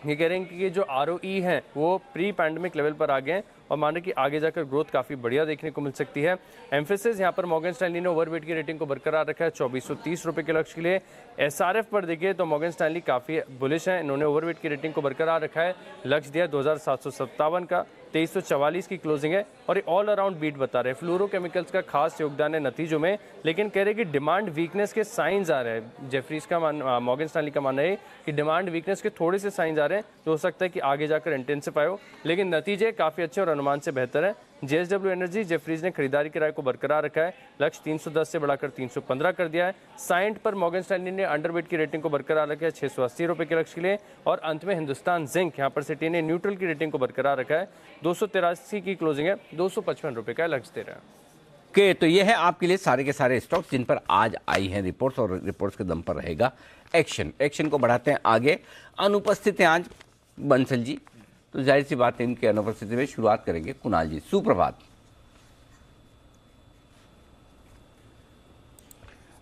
ये कह रहे हैं कि ये जो ROE हैं वो प्री पैंडेमिक लेवल पर आ गए हैं, और मान रहे कि आगे जाकर ग्रोथ काफ़ी बढ़िया देखने को मिल सकती है। एम्फेसिस यहाँ पर मॉर्गन स्टैनली ने ओवरवेट की रेटिंग को बरकरार रखा है 2430 रुपये के लक्ष्य के लिए। SRF पर देखिए तो मॉर्गन स्टैनली काफ़ी बुलिश है, इन्होंने ओवरवेट की रेटिंग को बरकरार रखा है, लक्ष्य दिया 2757 का, 2344 की क्लोजिंग है, और ये ऑल अराउंड बीट बता रहे हैं। फ्लोरोकेमिकल्स का खास योगदान है नतीजों में, लेकिन कह रहे कि डिमांड वीकनेस के साइंस आ रहे हैं। जेफरीज का मॉर्गन स्टैनली का मानना है कि डिमांड वीकनेस के थोड़े से साइंस आ रहे हैं, तो हो सकता है कि आगे जाकर इंटेंसिफाई हो, लेकिन नतीजे काफ़ी अच्छे और अनुमान से बेहतर है। जेएसडब्ल्यू एनर्जी, जेफरीज ने खरीदारी किराए को बरकरार रखा है, लक्ष्य 310 से बढ़ाकर 315 कर दिया है। साइंट पर मॉर्गन स्टैनली ने अंडरवेट की रेटिंग को बरकरार रखा है 680 रुपये के लक्ष्य के लिए। और अंत में हिंदुस्तान जिंक, यहाँ पर सिटी ने न्यूट्रल की रेटिंग को बरकरार रखा है, 283 की क्लोजिंग है, 255 रुपये का लक्ष्य दे रहा है। ओके, तो ये है आपके लिए सारे के सारे स्टॉक्स जिन पर आज आई हैं रिपोर्ट्स, और रिपोर्ट्स के दम पर रहेगा एक्शन को बढ़ाते हैं आगे। अनुपस्थित हैं आज बंसल जी, तो जाहिर सी बात है इनके अनुपस्थिति में शुरुआत करेंगे कुणाल जी। सुप्रभात।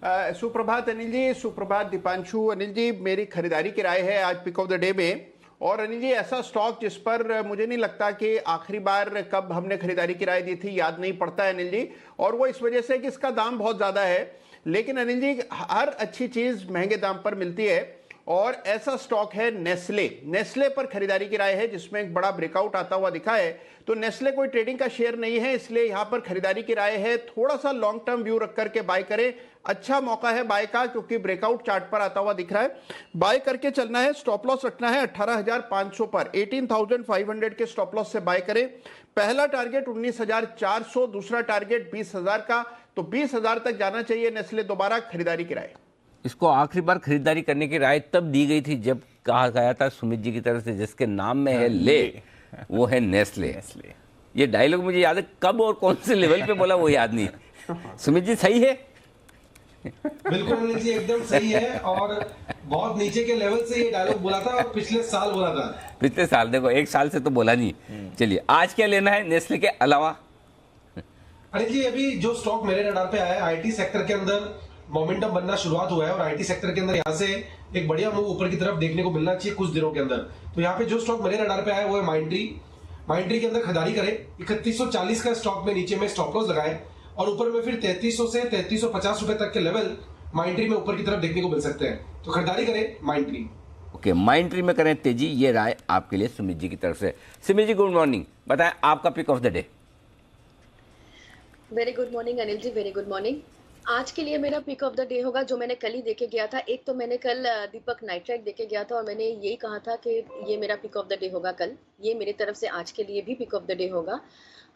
सुप्रभात अनिल जी, सुप्रभात दीपांशु। अनिल जी, मेरी खरीदारी की राय है आज पिक ऑफ द डे में। और अनिल जी, ऐसा स्टॉक जिस पर मुझे नहीं लगता कि आखिरी बार कब हमने खरीदारी की राय दी थी, याद नहीं पड़ता है अनिल जी। और वो इस वजह से कि इसका दाम बहुत ज्यादा है, लेकिन अनिल जी हर अच्छी चीज महंगे दाम पर मिलती है। और ऐसा स्टॉक है नेस्ले। नेस्ले पर खरीदारी की राय है, जिसमें एक बड़ा ब्रेकआउट आता हुआ दिखा है। तो नेस्ले कोई ट्रेडिंग का शेयर नहीं है, इसलिए यहां पर खरीदारी की राय है। थोड़ा सा लॉन्ग टर्म व्यू रख करके बाय करें, अच्छा मौका है बाय का, क्योंकि ब्रेकआउट चार्ट पर आता हुआ दिख रहा है। बाय करके चलना है, स्टॉप लॉस रखना है 18,500 पर। 18,500 के स्टॉप लॉस से बाय करें। पहला टारगेट 19,400, दूसरा टारगेट 20,000 का। तो 20,000 तक जाना चाहिए नेस्ले। दोबारा खरीदारी की राय। इसको आखिरी बार खरीदारी करने की राय तब दी गई थी जब कहा गया था सुमित जी की तरफ से, जिसके नाम में है ले, वो है नेस्ले। ये डायलॉग मुझे याद है, कब और कौन से लेवल पे बोला वो याद नहीं। सुमित जी सही है? बिल्कुल अनिल जी, एकदम सही है। और बहुत नीचे के लेवल से ये डायलॉग बोला था, और पिछले साल बोला था। पिछले साल, देखो एक साल से तो बोला नहीं। चलिए आज क्या लेना है नेस्ले के अलावा? अनिल जी, अभी जो स्टॉक मेरे रडार पे आया है, आईटी सेक्टर के अंदर मोमेंटम बनना शुरुआत हुआ है, और आईटी सेक्टर के अंदर यहाँ से एक बढ़िया मूव ऊपर की तरफ देखने को मिलना चाहिए कुछ दिनों के अंदर। तो यहाँ पे जो स्टॉक मेरे रडार पे आया है वो है माइंट्री। माइंट्री के अंदर खरीदारी करें। 3140 का स्टॉक में नीचे में स्टॉप लॉस लगाए, और ऊपर में फिर 3300 से 3350 रुपए तक के लेवल माइंट्री में ऊपर की तरफ देखने को मिल सकते हैं। तो खरीदारी करें माइंट्री। ओके, माइंट्री में करें तेजी, ये राय आपके लिए सुमित जी की तरफ से। सुमित जी गुड मॉर्निंग, बताएं आपका pick of the day. Very good morning Anil ji, very good morning. आज के लिए मेरा पिक ऑफ द डे होगा जो मैंने कल ही देखे गया था। एक तो मैंने कल दीपक नाइट्राइट देखे गया था, और मैंने यही कहा था कि ये मेरा पिक ऑफ द डे होगा कल। ये मेरी तरफ से आज के लिए भी पिक ऑफ द डे होगा।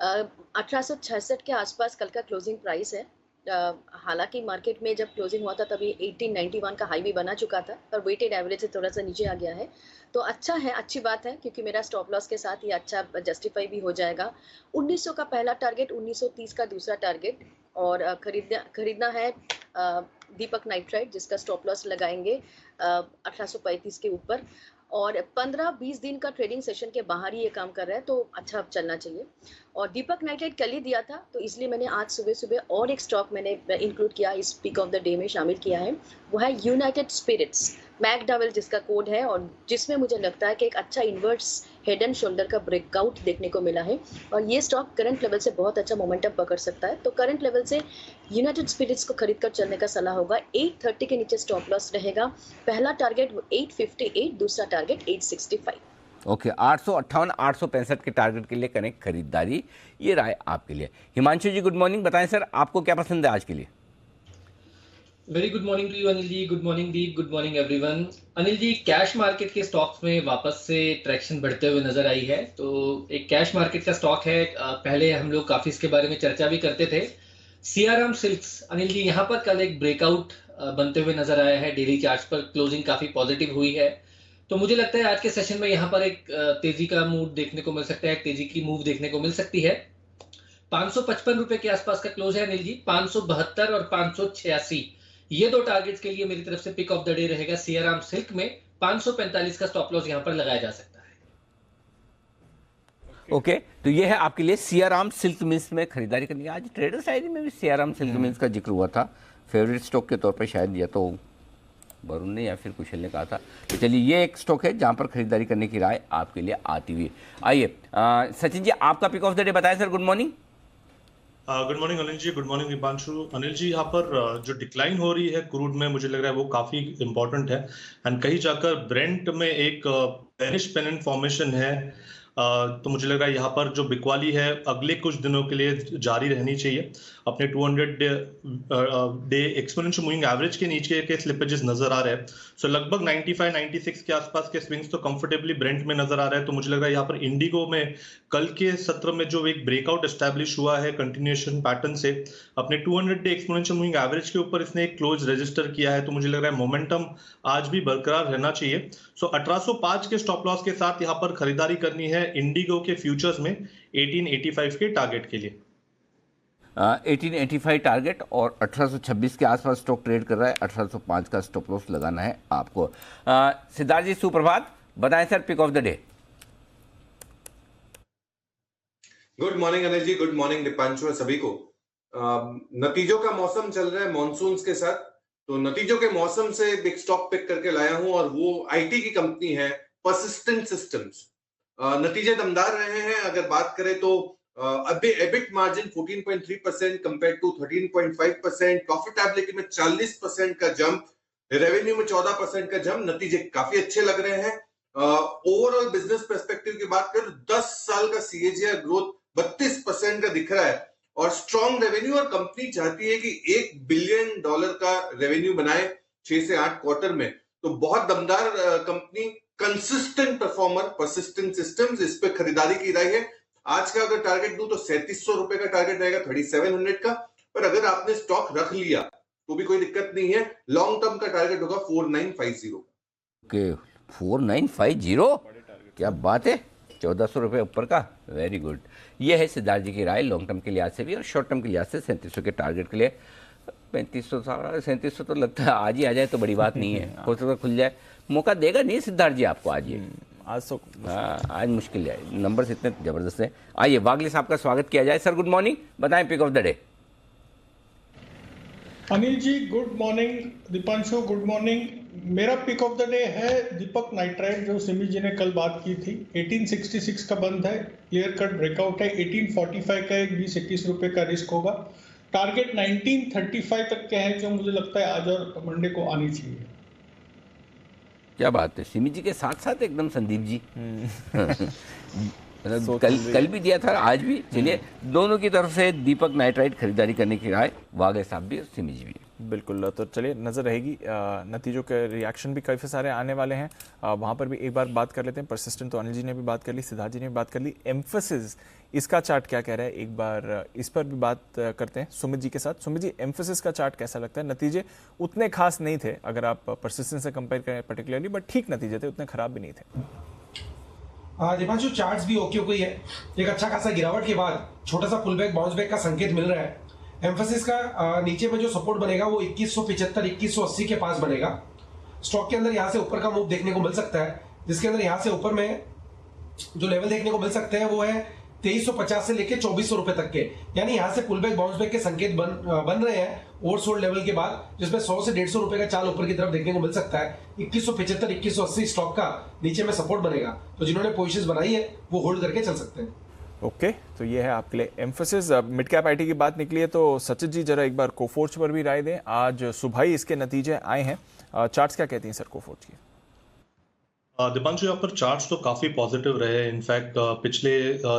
1866 के आसपास कल का क्लोजिंग प्राइस है। हालांकि मार्केट में जब क्लोजिंग हुआ था तभी 1891 का हाई भी बना चुका था, पर वेटेड एवरेज से थोड़ा सा नीचे आ गया है। तो अच्छा है, अच्छी बात है, क्योंकि मेरा स्टॉप लॉस के साथ ये अच्छा जस्टिफाई भी हो जाएगा। 1900 का पहला टारगेट, 1930 का दूसरा टारगेट, और खरीदना है दीपक नाइट्राइट, जिसका स्टॉप लॉस लगाएंगे 1835 के ऊपर। और 15-20 दिन का ट्रेडिंग सेशन के बाहर ही ये काम कर रहा है, तो अच्छा चलना चाहिए। और दीपक नाइट्राइट कल ही दिया था, तो इसलिए मैंने आज सुबह सुबह और एक स्टॉक मैंने इंक्लूड किया, इस पिक ऑफ द डे में शामिल किया है। वो है यूनाइटेड स्पिरिट्स, मैकडॉवेल जिसका कोड है, और जिसमें मुझे लगता है कि एक अच्छा इन्वर्स हेड एंड शोल्डर का ब्रेकआउट देखने को मिला है, और ये स्टॉक करंट लेवल से बहुत अच्छा मोमेंटम पकड़ सकता है। तो करंट लेवल से यूनाइटेड स्पिरिट्स को खरीद कर चलने का सलाह होगा। 830 के नीचे स्टॉप लॉस रहेगा। पहला टारगेट 858, दूसरा टारगेट 865। ओके, 858 865 के टारगेट के लिए करें खरीदारी, ये राय आपके लिए। हिमांशु जी गुड मॉर्निंग, बताएं सर आपको क्या पसंद है आज के लिए? Very good morning to you Anil ji, good morning Deep, good morning everyone. Anil ji, cash market के स्टॉक्स में वापस से ट्रैक्शन बढ़ते हुए नजर आई है। तो एक कैश मार्केट का स्टॉक है, पहले हम लोग काफी इसके बारे में चर्चा भी करते थे, सियाराम सिल्क्स। अनिल जी, यहाँ पर कल एक ब्रेकआउट बनते हुए नजर आया है। डेली चार्ट्स पर क्लोजिंग काफी पॉजिटिव हुई है, तो मुझे लगता है आज के सेशन में यहाँ पर एक तेजी का मूड देखने को मिल सकता है, एक तेजी की मूव देखने को मिल सकती है। 555 रुपए के आसपास का क्लोज है अनिल जी। 572 और 586, ये दो टारगेट्स के लिए मेरी तरफ से पिक ऑफ द डे रहेगा सियाराम सिल्क में। 545 का स्टॉप लॉस यहाँ पर लगाया जा सकता है। ओके, तो ये है आपके लिए सियाराम सिल्क मिल्स में खरीदारी करनी है। आज ट्रेडर्स डायरी में भी सियाराम सिल्क मिल्स का जिक्र हुआ था, फेवरेट स्टॉक के तौर पर शायद, या तो वरुण ने या फिर कुशल ने कहा था। तो चलिए, ये एक स्टॉक है जहां पर खरीदारी करने की राय आपके लिए आती हुई। आइए सचिन जी, आपका पिक ऑफ द डे बताएं सर। Good morning. Good morning Anil ji, good morning Dipanshu. Anil ji, यहाँ पर जो डिक्लाइन हो रही है क्रूड में, मुझे लग रहा है वो काफी इंपॉर्टेंट है, एंड कहीं जाकर ब्रेंट में एक बेरिश पेनेंट फॉर्मेशन है। तो मुझे लग रहा है यहाँ पर जो बिकवाली है अगले कुछ दिनों के लिए जारी रहनी चाहिए। अपने 200 डे एक्सपोनेंशियल मूविंग एवरेज के नीचे के स्लिपेजेस नजर आ रहे हैं। सो लगभग 95-96 के आसपास के स्विंग्स तो कंफर्टेबली ब्रेंट में नजर आ रहा है। तो मुझे लग रहा है यहाँ पर इंडिगो में कल के सत्र में जो एक ब्रेकआउट एस्टैब्लिश हुआ है कंटिन्यूएशन पैटर्न से, अपने 200 डे एक्सपोनेंशियल मूविंग एवरेज के ऊपर इसने एक क्लोज रजिस्टर किया है। तो मुझे लग रहा है मोमेंटम आज भी बरकरार रहना चाहिए। सो 1805 के स्टॉप लॉस के साथ यहाँ पर खरीदारी करनी है इंडिगो के फ्यूचर्स में 1885 के टारगेट के लिए। 1885 टारगेट और 1826 के आसपास स्टॉक ट्रेड कर रहा है। 1805 का स्टॉप लॉस लगाना है आपको। सिद्धार्थ जी सुप्रभात, बताएं sir pick of the day. Good morning Anil ji, good morning Deepanshu, सभी को। नतीजों का मौसम चल रहा है मॉनसून के साथ, तो नतीजों के मौसम से बिग स्टॉक पिक करके लाया हूं और वो आईटी की कंपनी है परसिस्टेंट सिस्टम्स। नतीजे दमदार रहे हैं। अगर बात करें तो अभी EBIT margin 14.3% compare to 13.5%, profitability में 40% का जंप, रेवेन्यू में 14% का जंप। नतीजे काफी अच्छे लग रहे हैं। ओवरऑल बिजनेस पर्सपेक्टिव की बात करें तो 10 साल का सीएजीआर ग्रोथ 32% का दिख रहा है और स्ट्रॉन्ग रेवेन्यू, और कंपनी चाहती है कि $1 बिलियन का रेवेन्यू बनाए 6 से 8 क्वार्टर में। तो बहुत दमदार company, consistent performer, persistent systems, इस पे खरीदारी की राय है। आज का अगर टारगेट दूं तो 3700 रुपए का टारगेट रहेगा, 3700 का। पर अगर आपने स्टॉक रख लिया तो भी कोई दिक्कत नहीं है। लॉन्ग टर्म का टारगेट होगा 4950। ओके, 4950, क्या बात है, 1400 रुपये ऊपर का, वेरी गुड। ये है सिद्धार्थ जी की राय लॉन्ग टर्म के लिहाज से भी और शॉर्ट टर्म के लिहाज से 3700 के टारगेट के लिए। 3700 तो लगता है आज ही आ जाए तो बड़ी बात नहीं है, हो सकता खुल जाए। मौका देगा नहीं सिद्धार्थ जी आपको आज? ये आज तो हाँ, आज मुश्किल है, नंबर्स इतने जबरदस्त हैं। आइए वागले साहब का स्वागत किया जाए। सर गुड मॉर्निंग, बताएं pick of the day. Anil ji good morning, Deepanshu good morning. मेरा पिक ऑफ द डे है दीपक नाइट्राइट, जो सिमी जी ने कल बात की थी। 1866 का बंद है, क्लियर कट ब्रेकआउट है। 1845 का एक 20-21 रुपए का रिस्क होगा। टारगेट 1935 तक के है, जो मुझे लगता है आज और मंडे को आनी चाहिए। क्या बात है, सिमी जी के साथ साथ एकदम संदीप जी। मतलब कल भी दिया था, आज भी। चलिए, दोनों की तरफ से दीपक नाइट्राइट खरीदारी करने की राय, वागले साहब भी और सिमी जी भी। बिल्कुल, तो चलिए नज़र रहेगी। नतीजों के रिएक्शन भी काफ़ी सारे आने वाले हैं, वहाँ पर भी एक बार बात कर लेते हैं। परसिस्टेंट तो अनिल जी ने भी बात कर ली, सिद्धार्थ जी ने भी बात कर ली। एम्फेसिस, इसका चार्ट क्या कह रहा है, एक बार इस पर भी बात करते हैं सुमित जी के साथ। सुमित जी, एम्फेसिस का चार्ट कैसा लगता है? नतीजे उतने खास नहीं थे अगर आप परसिस्टेंट से कंपेयर करें पर्टिकुलरली, बट ठीक नतीजे थे, उतने खराब भी नहीं थे। दीपांशु, चार्ट्स भी ओके ही है। एक अच्छा खासा गिरावट के बाद छोटा सा पुल बैक, बाउंस बैक का संकेत मिल रहा है। एम्फेसिस का नीचे में जो सपोर्ट बनेगा वो 2175 2180 के पास बनेगा। स्टॉक के अंदर यहाँ से ऊपर का मूव देखने को मिल सकता है, जिसके अंदर यहाँ से ऊपर में जो लेवल देखने को मिल सकते हैं वो है 2350 से लेके 2400 रुपए तक के। यानी यहाँ से पुल बैक बाउंस बैक के संकेत बन रहे हैं ओवरसोल्ड लेवल के बाद, जिसमें 100 से 150 रुपए का चाल ऊपर की तरफ देखने को मिल सकता है। 2175 2180 स्टॉक का नीचे में सपोर्ट बनेगा, तो जिन्होंने पोजीशंस बनाई है वो होल्ड करके चल सकते हैं। ओके, तो ये है आपके लिए एम्फेसिस। मिड कैप आईटी की बात निकली है तो सचित जी जरा एक बार कोफोर्ज पर भी राय दें। आज सुबह ही इसके नतीजे आए हैं, चार्ट्स क्या कहती हैं सर कोफोर्ज की? दीपांशु, यहाँ पर चार्ट्स तो काफी पॉजिटिव रहे। इनफैक्ट पिछले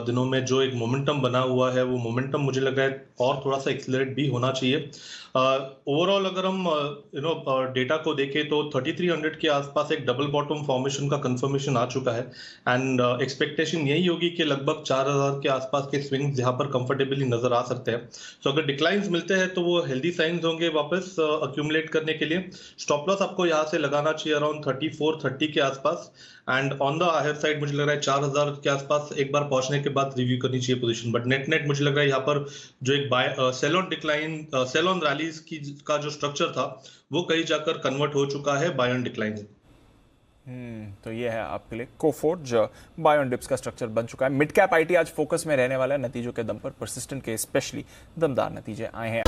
दिनों में जो एक मोमेंटम बना हुआ है वो मोमेंटम मुझे लग रहा है और थोड़ा सा एक्सेलरेट भी होना चाहिए। ओवरऑल अगर हम डेटा को देखें तो 3300 के आसपास एक डबल बॉटम फॉर्मेशन का कंफर्मेशन आ चुका है एंड एक्सपेक्टेशन यही होगी कि लगभग 4000 के आसपास के स्विंग्स यहाँ पर कंफर्टेबली नजर आ सकते हैं। सो अगर डिक्लाइंस मिलते हैं तो वो हेल्दी साइंस होंगे वापस अक्यूमुलेट करने के लिए। स्टॉप लॉस आपको यहाँ से लगाना चाहिए अराउंड 3430 के आसपास and on the higher side मुझे लग रहा है 4000 के आसपास एक बार पहुंचने के बाद रिव्यू करनी चाहिए पोजीशन। बट नेट मुझे लग रहा है यहाँ पर जो एक sell on decline, sell on rallies की का जो स्ट्रक्चर था वो कहीं जाकर कन्वर्ट हो चुका है बाय ऑन डिक्लाइन। तो ये है आपके लिए कोफोर्ज, बाय ऑन डिप्स का स्ट्रक्चर बन चुका है। मिड कैप आईटी आज फोकस में रहने वाला है नतीजों के दम पर। परसिस्टेंट के स्पेशली दमदार नतीजे आए हैं।